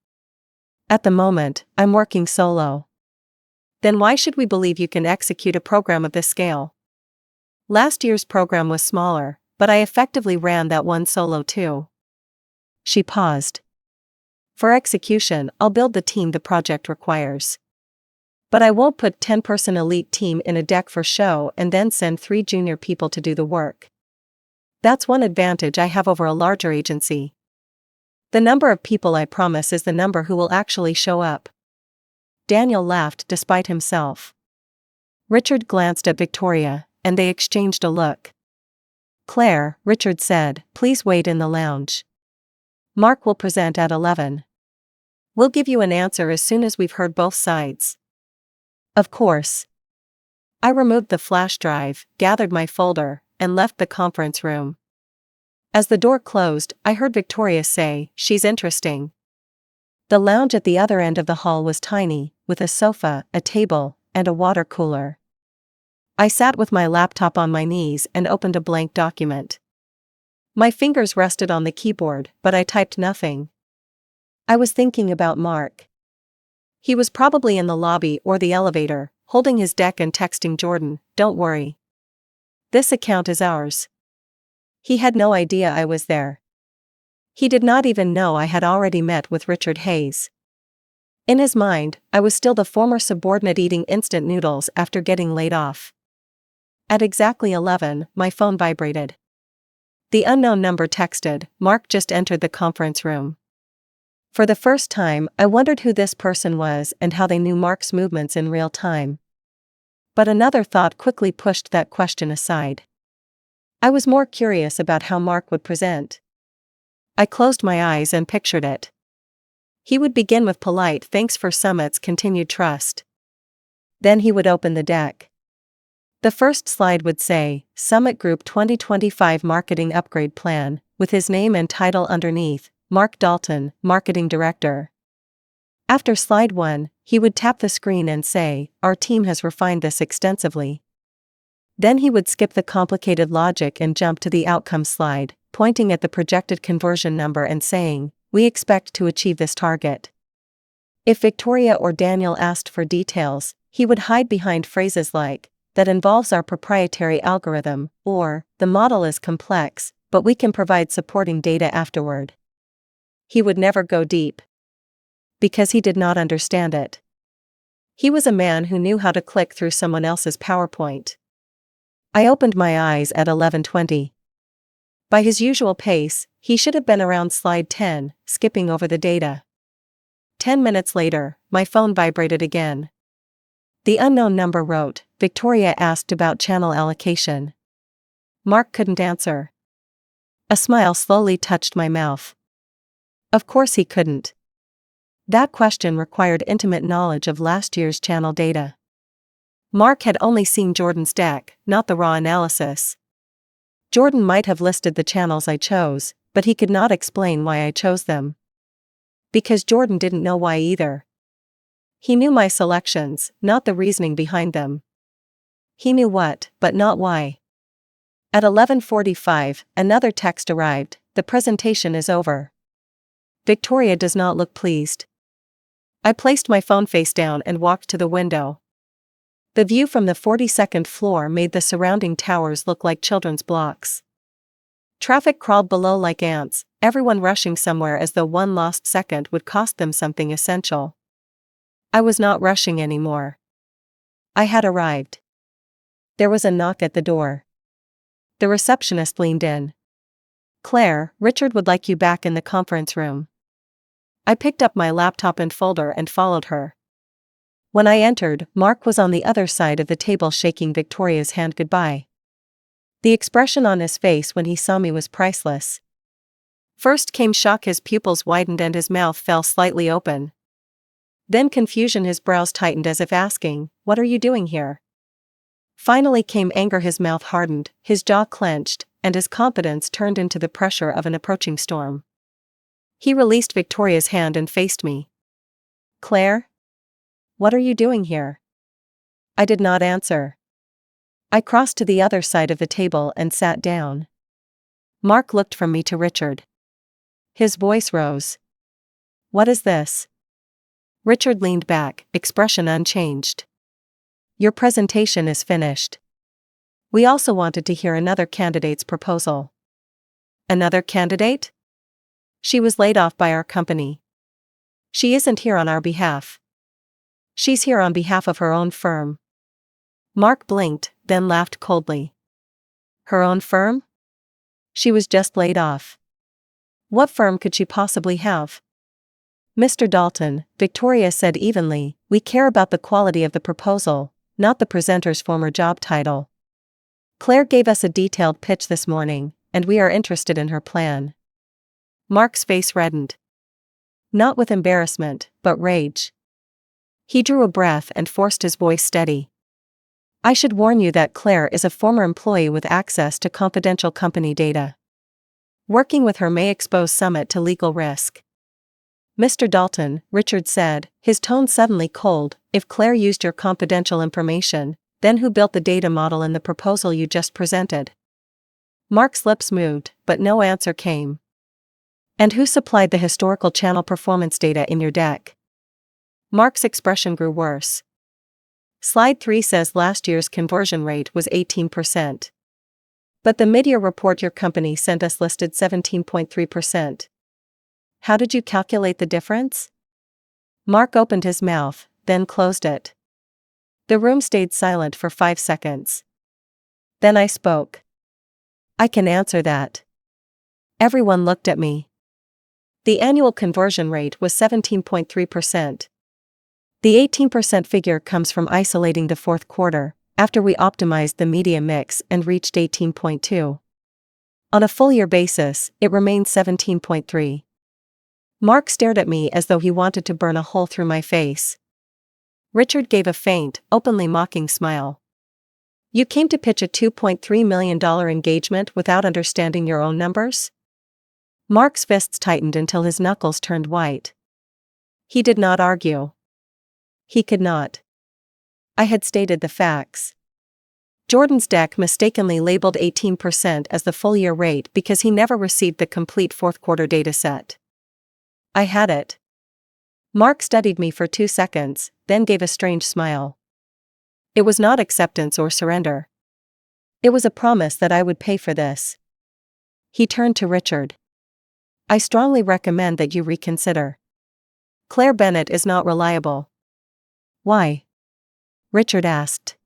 At the moment, I'm working solo. Then why should we believe you can execute a program of this scale? Last year's program was smaller, but I effectively ran that one solo too. She paused. For execution, I'll build the team the project requires. But I won't put 10-person elite team in a deck for show and then send 3 junior people to do the work. That's one advantage I have over a larger agency. The number of people I promise is the number who will actually show up. Daniel laughed despite himself. Richard glanced at Victoria, and they exchanged a look. Claire, Richard said, please wait in the lounge. Mark will present at 11. We'll give you an answer as soon as we've heard both sides. Of course. I removed the flash drive, gathered my folder, and left the conference room. As the door closed, I heard Victoria say, she's interesting. The lounge at the other end of the hall was tiny, with a sofa, a table, and a water cooler. I sat with my laptop on my knees and opened a blank document. My fingers rested on the keyboard, but I typed nothing. I was thinking about Mark. He was probably in the lobby or the elevator, holding his deck and texting Jordan, "Don't worry. This account is ours." He had no idea I was there. He did not even know I had already met with Richard Hayes. In his mind, I was still the former subordinate eating instant noodles after getting laid off. At exactly 11, my phone vibrated. The unknown number texted, "Mark just entered the conference room." For the first time, I wondered who this person was and how they knew Mark's movements in real time. But another thought quickly pushed that question aside. I was more curious about how Mark would present. I closed my eyes and pictured it. He would begin with polite thanks for Summit's continued trust. Then he would open the deck. The first slide would say, "Summit Group 2025 Marketing Upgrade Plan," with his name and title underneath, "Mark Dalton, Marketing Director." After slide 1, he would tap the screen and say, "Our team has refined this extensively." Then he would skip the complicated logic and jump to the outcome slide, pointing at the projected conversion number and saying, "We expect to achieve this target." If Victoria or Daniel asked for details, he would hide behind phrases like, "That involves our proprietary algorithm," or, "The model is complex, but we can provide supporting data afterward." He would never go deep. Because he did not understand it. He was a man who knew how to click through someone else's PowerPoint. I opened my eyes at 11:20. By his usual pace, he should have been around slide 10, skipping over the data. 10 minutes later, my phone vibrated again. The unknown number wrote, "Victoria asked about channel allocation." Mark couldn't answer. A smile slowly touched my mouth. Of course he couldn't. That question required intimate knowledge of last year's channel data. Mark had only seen Jordan's deck, not the raw analysis. Jordan might have listed the channels I chose, but he could not explain why I chose them. Because Jordan didn't know why either. He knew my selections, not the reasoning behind them. He knew what, but not why. At 11:45, another text arrived, "The presentation is over." Victoria does not look pleased. I placed my phone face down and walked to the window. The view from the 42nd floor made the surrounding towers look like children's blocks. Traffic crawled below like ants, everyone rushing somewhere as though one lost second would cost them something essential. I was not rushing anymore. I had arrived. There was a knock at the door. The receptionist leaned in. "Claire, Richard would like you back in the conference room." I picked up my laptop and folder and followed her. When I entered, Mark was on the other side of the table shaking Victoria's hand goodbye. The expression on his face when he saw me was priceless. First came shock, his pupils widened and his mouth fell slightly open. Then confusion, his brows tightened as if asking, "What are you doing here?" Finally came anger, his mouth hardened, his jaw clenched, and his confidence turned into the pressure of an approaching storm. He released Victoria's hand and faced me. "Claire? What are you doing here?" I did not answer. I crossed to the other side of the table and sat down. Mark looked from me to Richard. His voice rose. "What is this?" Richard leaned back, expression unchanged. "Your presentation is finished. We also wanted to hear another candidate's proposal." "Another candidate?" "She was laid off by our company. She isn't here on our behalf. She's here on behalf of her own firm." Mark blinked, then laughed coldly. "Her own firm? She was just laid off. What firm could she possibly have?" "Mr. Dalton," Victoria said evenly, "we care about the quality of the proposal, not the presenter's former job title. Claire gave us a detailed pitch this morning, and we are interested in her plan." Mark's face reddened. Not with embarrassment, but rage. He drew a breath and forced his voice steady. "I should warn you that Claire is a former employee with access to confidential company data. Working with her may expose Summit to legal risk." "Mr. Dalton," Richard said, his tone suddenly cold, "if Claire used your confidential information, then who built the data model in the proposal you just presented?" Mark's lips moved, but no answer came. "And who supplied the historical channel performance data in your deck?" Mark's expression grew worse. Slide 3 says last year's conversion rate was 18%. But the mid-year report your company sent us listed 17.3%. How did you calculate the difference? Mark opened his mouth, then closed it. The room stayed silent for 5 seconds. Then I spoke. I can answer that. Everyone looked at me. The annual conversion rate was 17.3%. The 18% figure comes from isolating the fourth quarter, after we optimized the media mix and reached 18.2. On a full-year basis, it remains 17.3. Mark stared at me as though he wanted to burn a hole through my face. Richard gave a faint, openly mocking smile. You came to pitch a $2.3 million engagement without understanding your own numbers? Mark's fists tightened until his knuckles turned white. He did not argue. He could not. I had stated the facts. Jordan's deck mistakenly labeled 18% as the full-year rate because he never received the complete fourth-quarter dataset. I had it. Mark studied me for 2 seconds, then gave a strange smile. It was not acceptance or surrender. It was a promise that I would pay for this. He turned to Richard. I strongly recommend that you reconsider. Claire Bennett is not reliable. Why? Richard asked.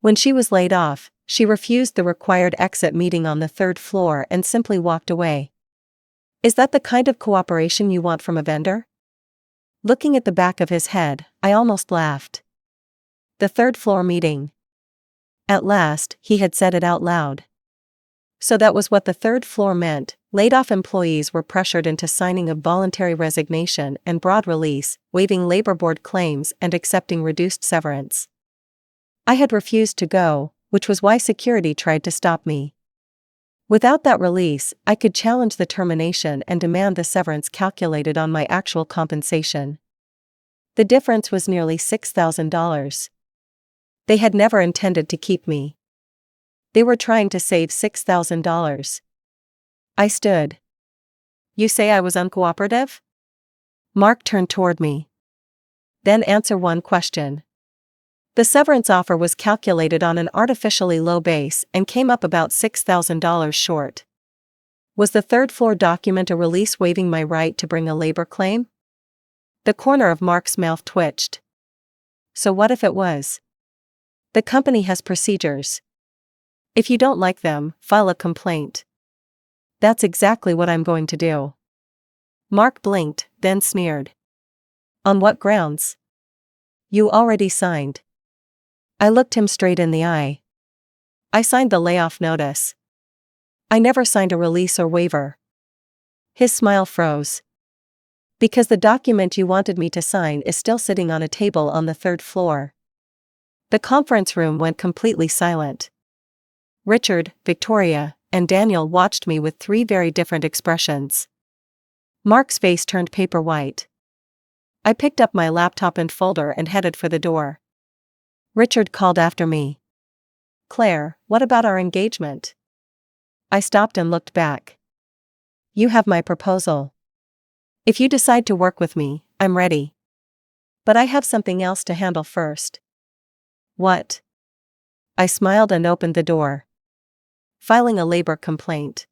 When she was laid off, she refused the required exit meeting on the 3rd floor and simply walked away. Is that the kind of cooperation you want from a vendor? Looking at the back of his head, I almost laughed. The 3rd floor meeting. At last, he had said it out loud. So that was what the 3rd floor meant. Laid-off employees were pressured into signing a voluntary resignation and broad release, waiving labor board claims and accepting reduced severance. I had refused to go, which was why security tried to stop me. Without that release, I could challenge the termination and demand the severance calculated on my actual compensation. The difference was nearly $6,000. They had never intended to keep me. They were trying to save $6,000. I stood. You say I was uncooperative? Mark turned toward me. Then answer one question. The severance offer was calculated on an artificially low base and came up about $6,000 short. Was the 3rd floor document a release waiving my right to bring a labor claim? The corner of Mark's mouth twitched. So what if it was? The company has procedures. If you don't like them, file a complaint. That's exactly what I'm going to do. Mark blinked, then sneered. On what grounds? You already signed. I looked him straight in the eye. I signed the layoff notice. I never signed a release or waiver. His smile froze. Because the document you wanted me to sign is still sitting on a table on the 3rd floor. The conference room went completely silent. Richard, Victoria, and Daniel watched me with 3 very different expressions. Mark's face turned paper white. I picked up my laptop and folder and headed for the door. Richard called after me. Claire, what about our engagement? I stopped and looked back. You have my proposal. If you decide to work with me, I'm ready. But I have something else to handle first. What? I smiled and opened the door. Filing a labor complaint.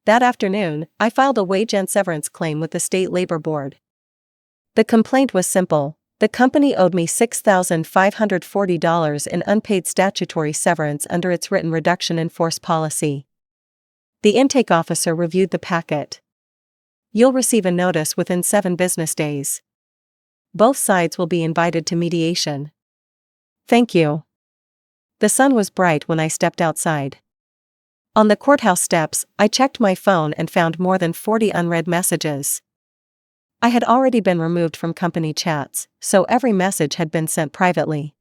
That afternoon, I filed a wage and severance claim with the State Labor Board. The complaint was simple. The company owed me $6,540 in unpaid statutory severance under its written reduction in force policy. The intake officer reviewed the packet. You'll receive a notice within 7 business days. Both sides will be invited to mediation. Thank you. The sun was bright when I stepped outside. On the courthouse steps, I checked my phone and found more than 40 unread messages. I had already been removed from company chats, so every message had been sent privately.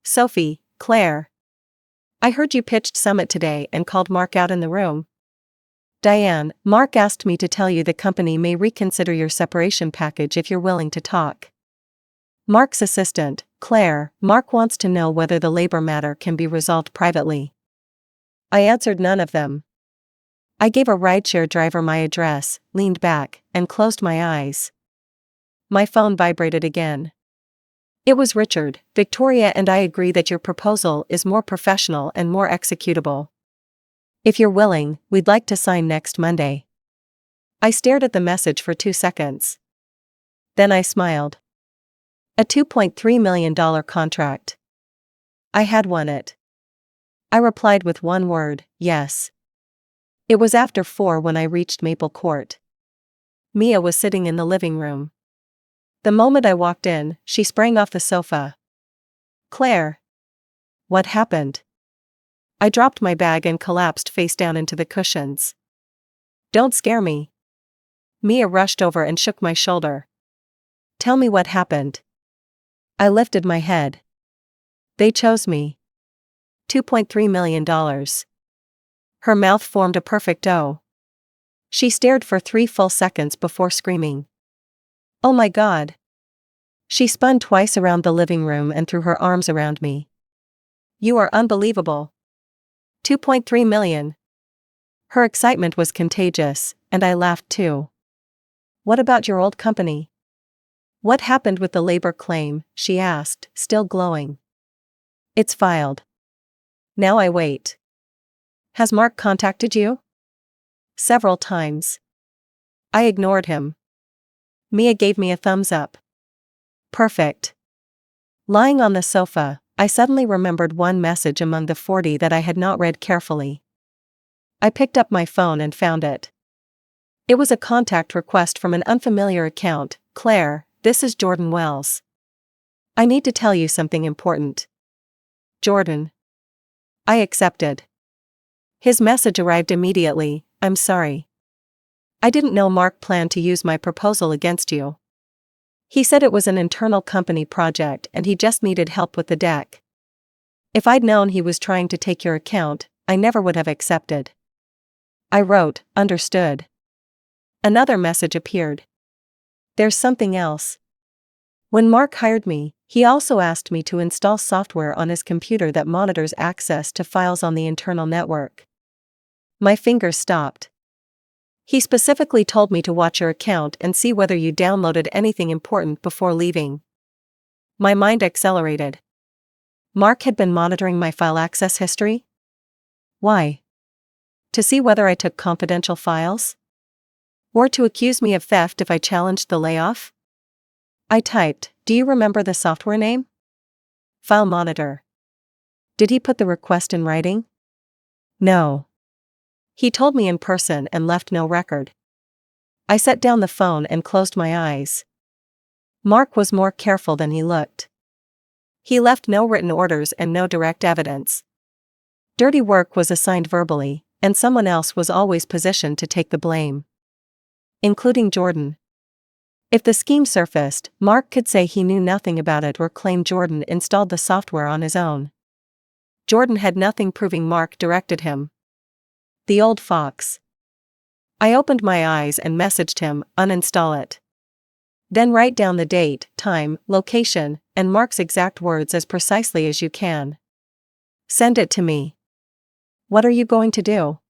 Sophie, Claire. I heard you pitched Summit today and called Mark out in the room. Diane, Mark asked me to tell you the company may reconsider your separation package if you're willing to talk. Mark's assistant, Claire, Mark wants to know whether the labor matter can be resolved privately. I answered none of them. I gave a rideshare driver my address, leaned back, and closed my eyes. My phone vibrated again. It was Richard. Victoria and I agree that your proposal is more professional and more executable. If you're willing, we'd like to sign next Monday. I stared at the message for 2 seconds. Then I smiled. A $2.3 million contract. I had won it. I replied with one word, yes. It was after 4 when I reached Maple Court. Mia was sitting in the living room. The moment I walked in, she sprang off the sofa. Claire. What happened? I dropped my bag and collapsed face down into the cushions. Don't scare me. Mia rushed over and shook my shoulder. Tell me what happened. I lifted my head. They chose me. $2.3 million. Her mouth formed a perfect O. She stared for 3 full seconds before screaming. Oh my God. She spun twice around the living room and threw her arms around me. You are unbelievable. 2.3 million. Her excitement was contagious, and I laughed too. What about your old company? What happened with the labor claim? She asked, still glowing. It's filed. Now I wait. Has Mark contacted you? Several times. I ignored him. Mia gave me a thumbs up. Perfect. Lying on the sofa, I suddenly remembered one message among the 40 that I had not read carefully. I picked up my phone and found it. It was a contact request from an unfamiliar account. Claire, this is Jordan Wells. I need to tell you something important. Jordan. I accepted. His message arrived immediately. I'm sorry. I didn't know Mark planned to use my proposal against you. He said it was an internal company project and he just needed help with the deck. If I'd known he was trying to take your account, I never would have accepted. I wrote, understood. Another message appeared. There's something else. When Mark hired me, he also asked me to install software on his computer that monitors access to files on the internal network. My fingers stopped. He specifically told me to watch your account and see whether you downloaded anything important before leaving. My mind accelerated. Mark had been monitoring my file access history? Why? To see whether I took confidential files? Or to accuse me of theft if I challenged the layoff? I typed, do you remember the software name? File Monitor. Did he put the request in writing? No. He told me in person and left no record. I set down the phone and closed my eyes. Mark was more careful than he looked. He left no written orders and no direct evidence. Dirty work was assigned verbally, and someone else was always positioned to take the blame. Including Jordan. If the scheme surfaced, Mark could say he knew nothing about it or claim Jordan installed the software on his own. Jordan had nothing proving Mark directed him. The old fox. I opened my eyes and messaged him, uninstall it. Then write down the date, time, location, and Mark's exact words as precisely as you can. Send it to me. What are you going to do?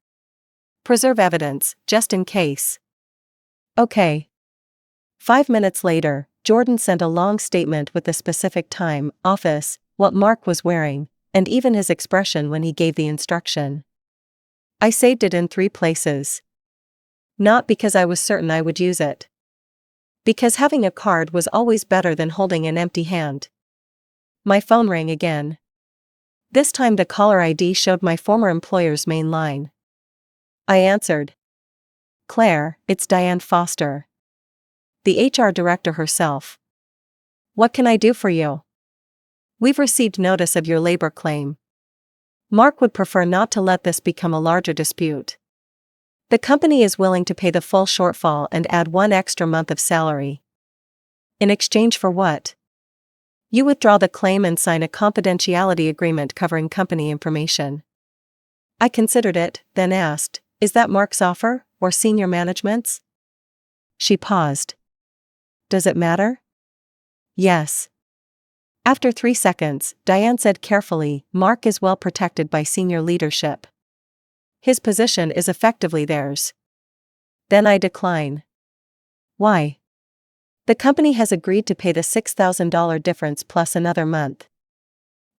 Preserve evidence, just in case. Okay. 5 minutes later, Jordan sent a long statement with the specific time, office, what Mark was wearing, and even his expression when he gave the instruction. I saved it in 3 places. Not because I was certain I would use it. Because having a card was always better than holding an empty hand. My phone rang again. This time the caller ID showed my former employer's main line. I answered. Claire, it's Diane Foster. The HR director herself. What can I do for you? We've received notice of your labor claim. Mark would prefer not to let this become a larger dispute. The company is willing to pay the full shortfall and add 1 extra month of salary. In exchange for what? You withdraw the claim and sign a confidentiality agreement covering company information. I considered it, then asked, is that Mark's offer, or senior management's? She paused. Does it matter? Yes. After 3 seconds, Diane said carefully, Mark is well protected by senior leadership. His position is effectively theirs. Then I decline. Why? The company has agreed to pay the $6,000 difference plus another month.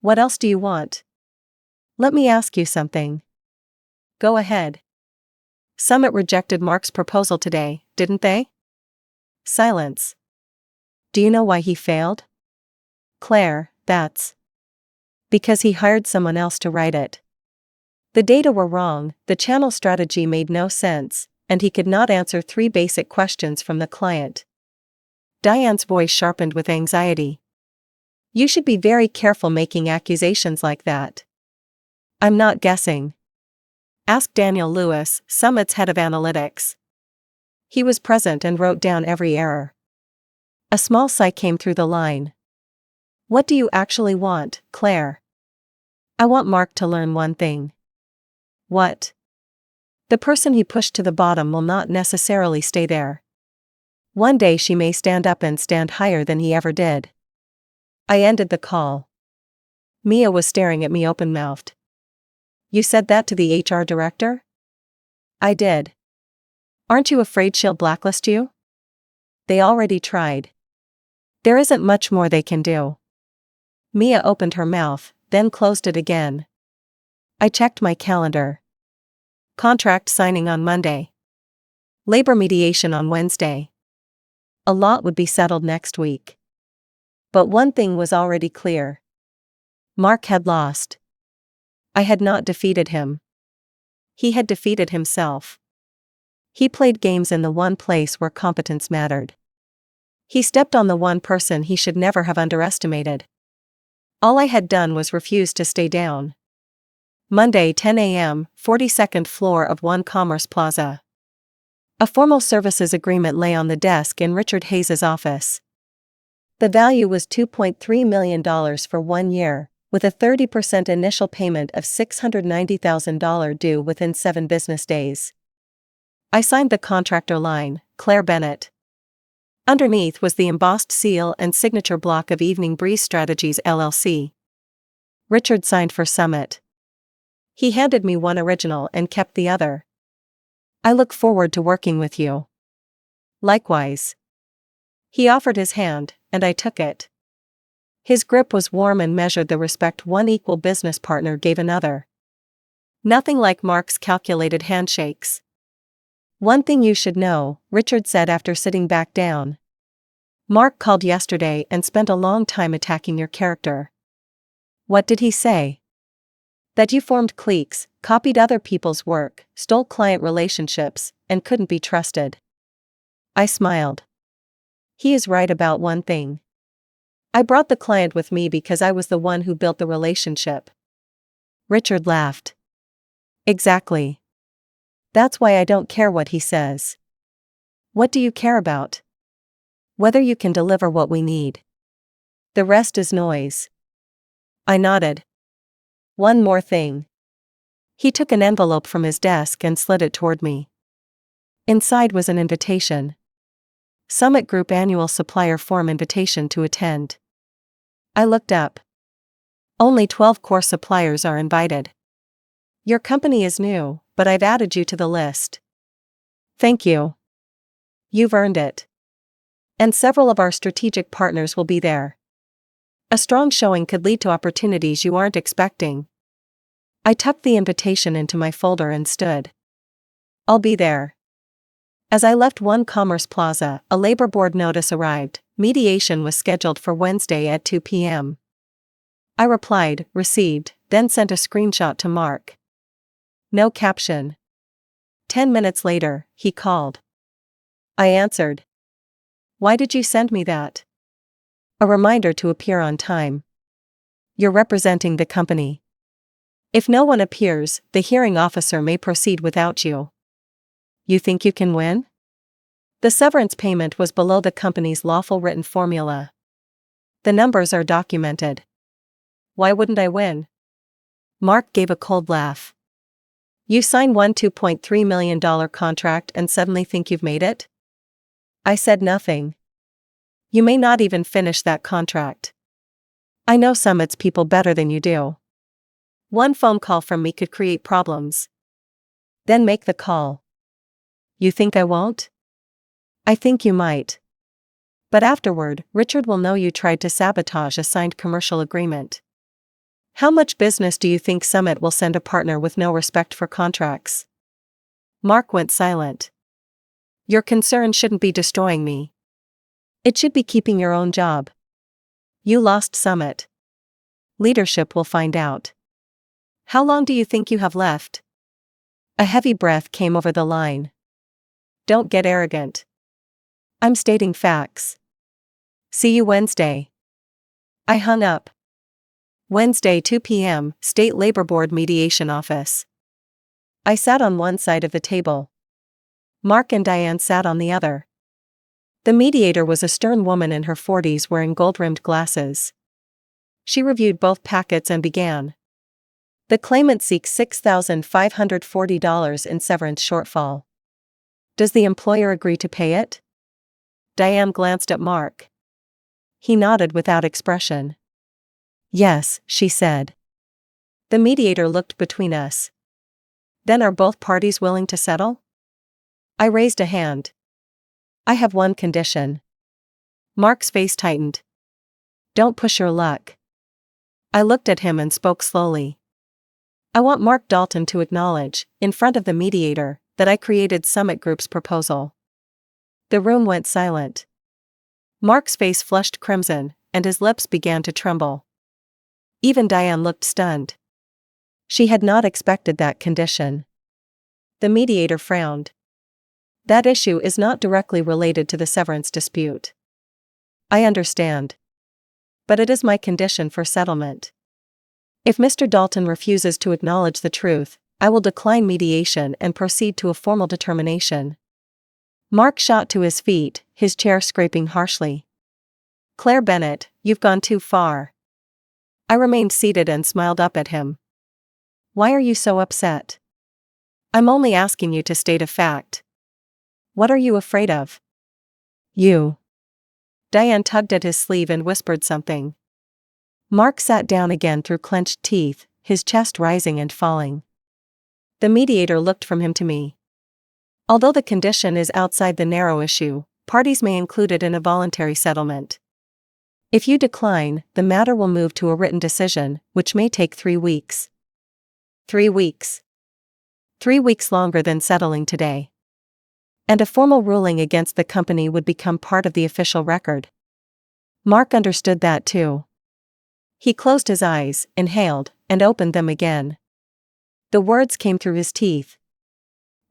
What else do you want? Let me ask you something. Go ahead. Summit rejected Mark's proposal today, didn't they? Silence. Do you know why he failed? Claire, that's because he hired someone else to write it. The data were wrong, the channel strategy made no sense, and he could not answer 3 basic questions from the client. Diane's voice sharpened with anxiety. You should be very careful making accusations like that. I'm not guessing. Ask Daniel Lewis, Summit's head of analytics. He was present and wrote down every error. A small sigh came through the line. What do you actually want, Claire? I want Mark to learn one thing. What? The person he pushed to the bottom will not necessarily stay there. One day she may stand up and stand higher than he ever did. I ended the call. Mia was staring at me open-mouthed. You said that to the HR director? I did. Aren't you afraid she'll blacklist you? They already tried. There isn't much more they can do. Mia opened her mouth, then closed it again. I checked my calendar. Contract signing on Monday. Labor mediation on Wednesday. A lot would be settled next week. But one thing was already clear. Mark had lost. I had not defeated him. He had defeated himself. He played games in the one place where competence mattered. He stepped on the one person he should never have underestimated. All I had done was refuse to stay down. Monday, 10 a.m., 42nd floor of One Commerce Plaza. A formal services agreement lay on the desk in Richard Hayes's office. The value was $2.3 million for 1 year, with a 30% initial payment of $690,000 due within 7 business days. I signed the contractor line, Claire Bennett. Underneath was the embossed seal and signature block of Evening Breeze Strategies LLC. Richard signed for Summit. He handed me one original and kept the other. I look forward to working with you. Likewise. He offered his hand, and I took it. His grip was warm and measured the respect one equal business partner gave another. Nothing like Mark's calculated handshakes. One thing you should know, Richard said after sitting back down. Mark called yesterday and spent a long time attacking your character. What did he say? That you formed cliques, copied other people's work, stole client relationships, and couldn't be trusted. I smiled. He is right about one thing. I brought the client with me because I was the one who built the relationship. Richard laughed. Exactly. That's why I don't care what he says. What do you care about? Whether you can deliver what we need. The rest is noise. I nodded. One more thing. He took an envelope from his desk and slid it toward me. Inside was an invitation. Summit Group Annual Supplier Form invitation to attend. I looked up. Only 12 core suppliers are invited. Your company is new, but I've added you to the list. Thank you. You've earned it. And several of our strategic partners will be there. A strong showing could lead to opportunities you aren't expecting. I tucked the invitation into my folder and stood. I'll be there. As I left One Commerce Plaza, a labor board notice arrived. Mediation was scheduled for Wednesday at 2 p.m. I replied, received, then sent a screenshot to Mark. No caption. 10 minutes later, he called. I answered. Why did you send me that? A reminder to appear on time. You're representing the company. If no one appears, the hearing officer may proceed without you. You think you can win? The severance payment was below the company's lawful written formula. The numbers are documented. Why wouldn't I win? Mark gave a cold laugh. You sign one $2.3 million contract and suddenly think you've made it? I said nothing. You may not even finish that contract. I know Summit's people better than you do. One phone call from me could create problems. Then make the call. You think I won't? I think you might. But afterward, Richard will know you tried to sabotage a signed commercial agreement. How much business do you think Summit will send a partner with no respect for contracts? Mark went silent. Your concern shouldn't be destroying me. It should be keeping your own job. You lost Summit. Leadership will find out. How long do you think you have left? A heavy breath came over the line. Don't get arrogant. I'm stating facts. See you Wednesday. I hung up. Wednesday 2 p.m., State Labor Board Mediation Office. I sat on one side of the table. Mark and Diane sat on the other. The mediator was a stern woman in her 40s wearing gold-rimmed glasses. She reviewed both packets and began. The claimant seeks $6,540 in severance shortfall. Does the employer agree to pay it? Diane glanced at Mark. He nodded without expression. Yes, she said. The mediator looked between us. Then are both parties willing to settle? I raised a hand. I have one condition. Mark's face tightened. Don't push your luck. I looked at him and spoke slowly. I want Mark Dalton to acknowledge, in front of the mediator, that I created Summit Group's proposal. The room went silent. Mark's face flushed crimson, and his lips began to tremble. Even Diane looked stunned. She had not expected that condition. The mediator frowned. That issue is not directly related to the severance dispute. I understand. But it is my condition for settlement. If Mr. Dalton refuses to acknowledge the truth, I will decline mediation and proceed to a formal determination. Mark shot to his feet, his chair scraping harshly. Claire Bennett, you've gone too far. I remained seated and smiled up at him. Why are you so upset? I'm only asking you to state a fact. What are you afraid of? You. Diane tugged at his sleeve and whispered something. Mark sat down again through clenched teeth, his chest rising and falling. The mediator looked from him to me. Although the condition is outside the narrow issue, parties may include it in a voluntary settlement. If you decline, the matter will move to a written decision, which may take 3 weeks. 3 weeks. 3 weeks longer than settling today. And a formal ruling against the company would become part of the official record. Mark understood that too. He closed his eyes, inhaled, and opened them again. The words came through his teeth.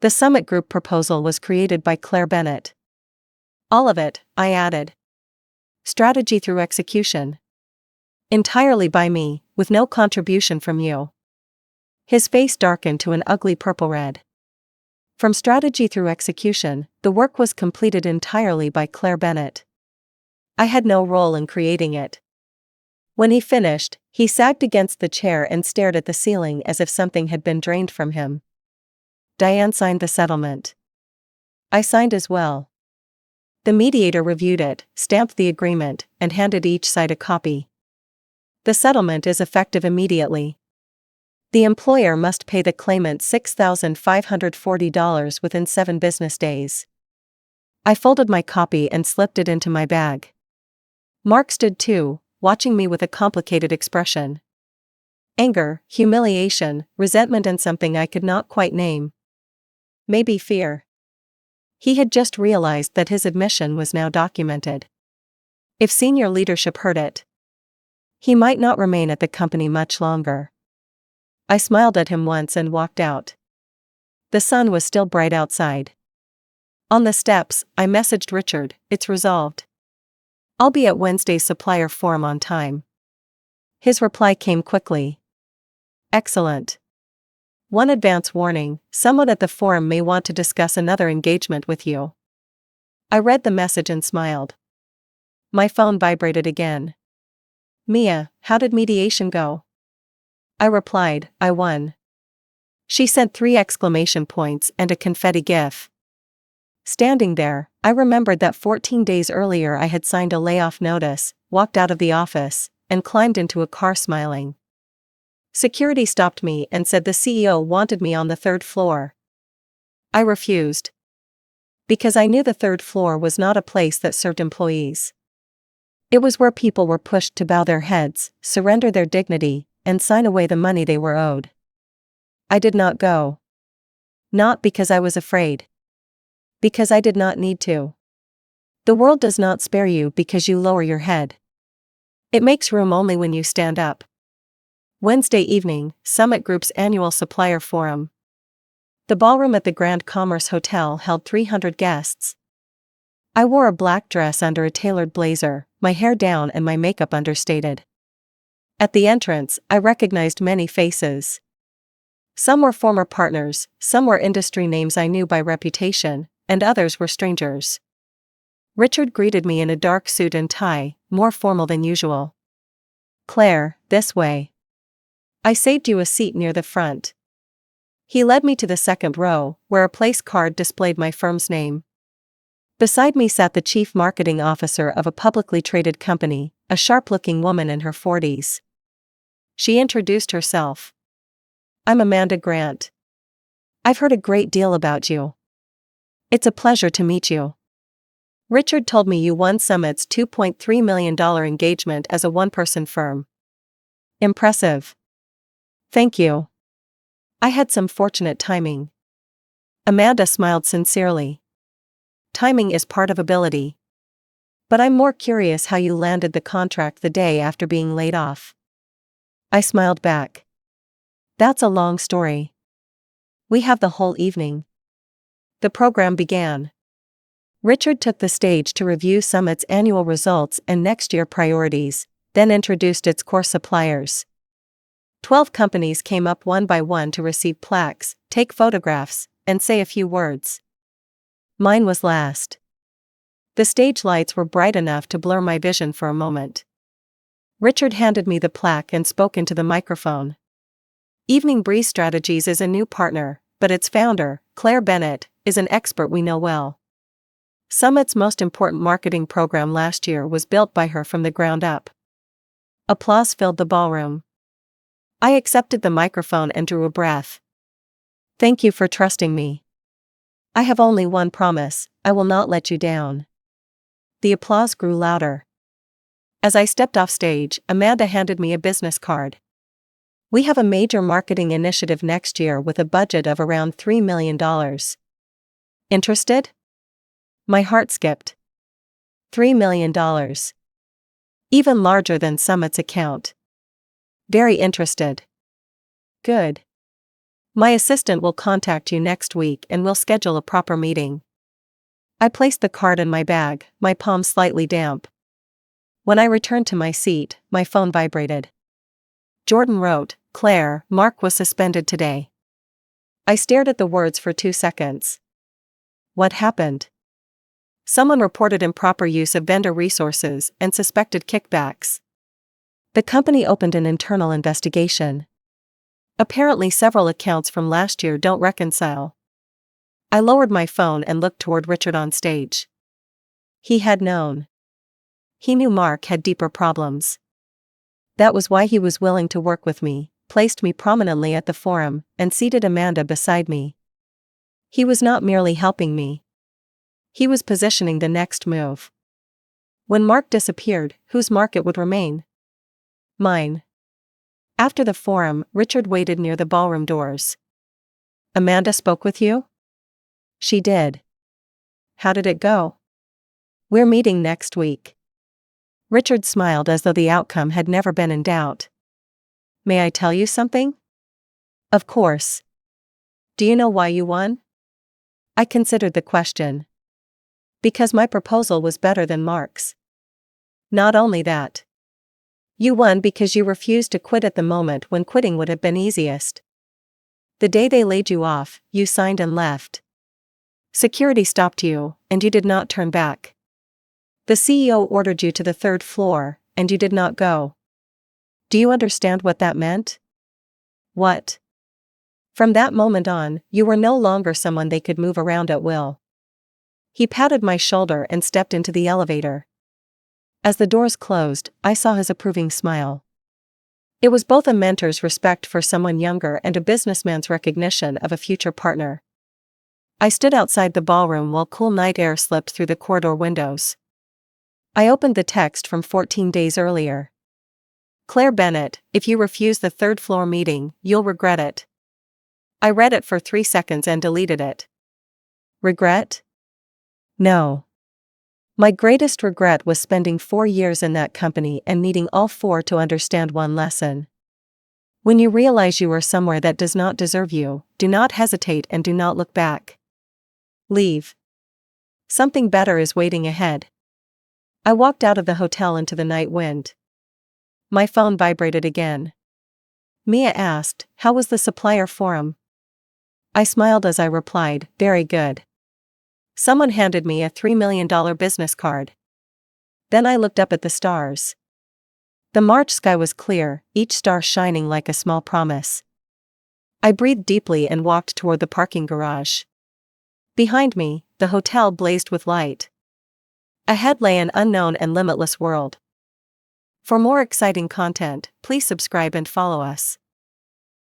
The Summit Group proposal was created by Claire Bennett. All of it, I added. Strategy through execution. Entirely by me, with no contribution from you. His face darkened to an ugly purple red. From strategy through execution, the work was completed entirely by Claire Bennett. I had no role in creating it. When he finished, he sagged against the chair and stared at the ceiling as if something had been drained from him. Diane signed the settlement. I signed as well. The mediator reviewed it, stamped the agreement, and handed each side a copy. The settlement is effective immediately. The employer must pay the claimant $6,540 within 7 business days. I folded my copy and slipped it into my bag. Mark stood too, watching me with a complicated expression. Anger, humiliation, resentment, and something I could not quite name. Maybe fear. He had just realized that his admission was now documented. If senior leadership heard it, he might not remain at the company much longer. I smiled at him once and walked out. The sun was still bright outside. On the steps, I messaged Richard, it's resolved. I'll be at Wednesday's supplier forum on time. His reply came quickly. Excellent. One advance warning, someone at the forum may want to discuss another engagement with you. I read the message and smiled. My phone vibrated again. Mia, how did mediation go? I replied, I won. She sent 3 exclamation points and a confetti gif. Standing there, I remembered that 14 days earlier I had signed a layoff notice, walked out of the office, and climbed into a car smiling. Security stopped me and said the CEO wanted me on the 3rd floor. I refused. Because I knew the third floor was not a place that served employees. It was where people were pushed to bow their heads, surrender their dignity, and sign away the money they were owed. I did not go. Not because I was afraid. Because I did not need to. The world does not spare you because you lower your head. It makes room only when you stand up. Wednesday evening, Summit Group's annual supplier forum. The ballroom at the Grand Commerce Hotel held 300 guests. I wore a black dress under a tailored blazer, my hair down and my makeup understated. At the entrance, I recognized many faces. Some were former partners, some were industry names I knew by reputation, and others were strangers. Richard greeted me in a dark suit and tie, more formal than usual. "Claire, this way. I saved you a seat near the front." He led me to the second row, where a place card displayed my firm's name. Beside me sat the chief marketing officer of a publicly traded company, a sharp-looking woman in her 40s. She introduced herself. "I'm Amanda Grant. I've heard a great deal about you. It's a pleasure to meet you. Richard told me you won Summit's $2.3 million engagement as a one-person firm. Impressive. Thank you. I had some fortunate timing." Amanda smiled sincerely. "Timing is part of ability. But I'm more curious how you landed the contract the day after being laid off." I smiled back. "That's a long story. We have the whole evening." The program began. Richard took the stage to review Summit's annual results and next year priorities, then introduced its core suppliers. 12 companies came up one by one to receive plaques, take photographs, and say a few words. Mine was last. The stage lights were bright enough to blur my vision for a moment. Richard handed me the plaque and spoke into the microphone. "Evening Breeze Strategies is a new partner, but its founder, Claire Bennett, is an expert we know well. Summit's most important marketing program last year was built by her from the ground up." Applause filled the ballroom. I accepted the microphone and drew a breath. "Thank you for trusting me. I have only one promise: I will not let you down." The applause grew louder. As I stepped off stage, Amanda handed me a business card. "We have a major marketing initiative next year with a budget of around $3 million. Interested?" My heart skipped. $3 million. Even larger than Summit's account. Very interested. Good. My assistant will contact you next week and we'll schedule a proper meeting. I placed the card in my bag, my palm slightly damp. When I returned to my seat, my phone vibrated. Jordan wrote, "Claire, Mark was suspended today." I stared at the words for 2 seconds. What happened? Someone reported improper use of vendor resources and suspected kickbacks. The company opened an internal investigation. Apparently several accounts from last year don't reconcile. I lowered my phone and looked toward Richard on stage. He had known. He knew Mark had deeper problems. That was why he was willing to work with me, placed me prominently at the forum, and seated Amanda beside me. He was not merely helping me. He was positioning the next move. When Mark disappeared, whose market would remain? Mine. After the forum, Richard waited near the ballroom doors. "Amanda spoke with you?" "She did." "How did it go?" "We're meeting next week." Richard smiled as though the outcome had never been in doubt. "May I tell you something?" "Of course." "Do you know why you won?" I considered the question. "Because my proposal was better than Mark's." "Not only that. You won because you refused to quit at the moment when quitting would have been easiest. The day they laid you off, you signed and left. Security stopped you, and you did not turn back. The CEO ordered you to the third floor, and you did not go. Do you understand what that meant?" "What?" "From that moment on, you were no longer someone they could move around at will." He patted my shoulder and stepped into the elevator. As the doors closed, I saw his approving smile. It was both a mentor's respect for someone younger and a businessman's recognition of a future partner. I stood outside the ballroom while cool night air slipped through the corridor windows. I opened the text from 14 days earlier. Claire Bennett, if you refuse the third floor meeting, you'll regret it. I read it for 3 seconds and deleted it. Regret? No. My greatest regret was spending 4 years in that company and needing all 4 to understand one lesson. When you realize you are somewhere that does not deserve you, do not hesitate and do not look back. Leave. Something better is waiting ahead. I walked out of the hotel into the night wind. My phone vibrated again. Mia asked, "How was the supplier forum?" I smiled as I replied, "Very good." Someone handed me a $3 million business card. Then I looked up at the stars. The March sky was clear, each star shining like a small promise. I breathed deeply and walked toward the parking garage. Behind me, the hotel blazed with light. Ahead lay an unknown and limitless world. For more exciting content, please subscribe and follow us.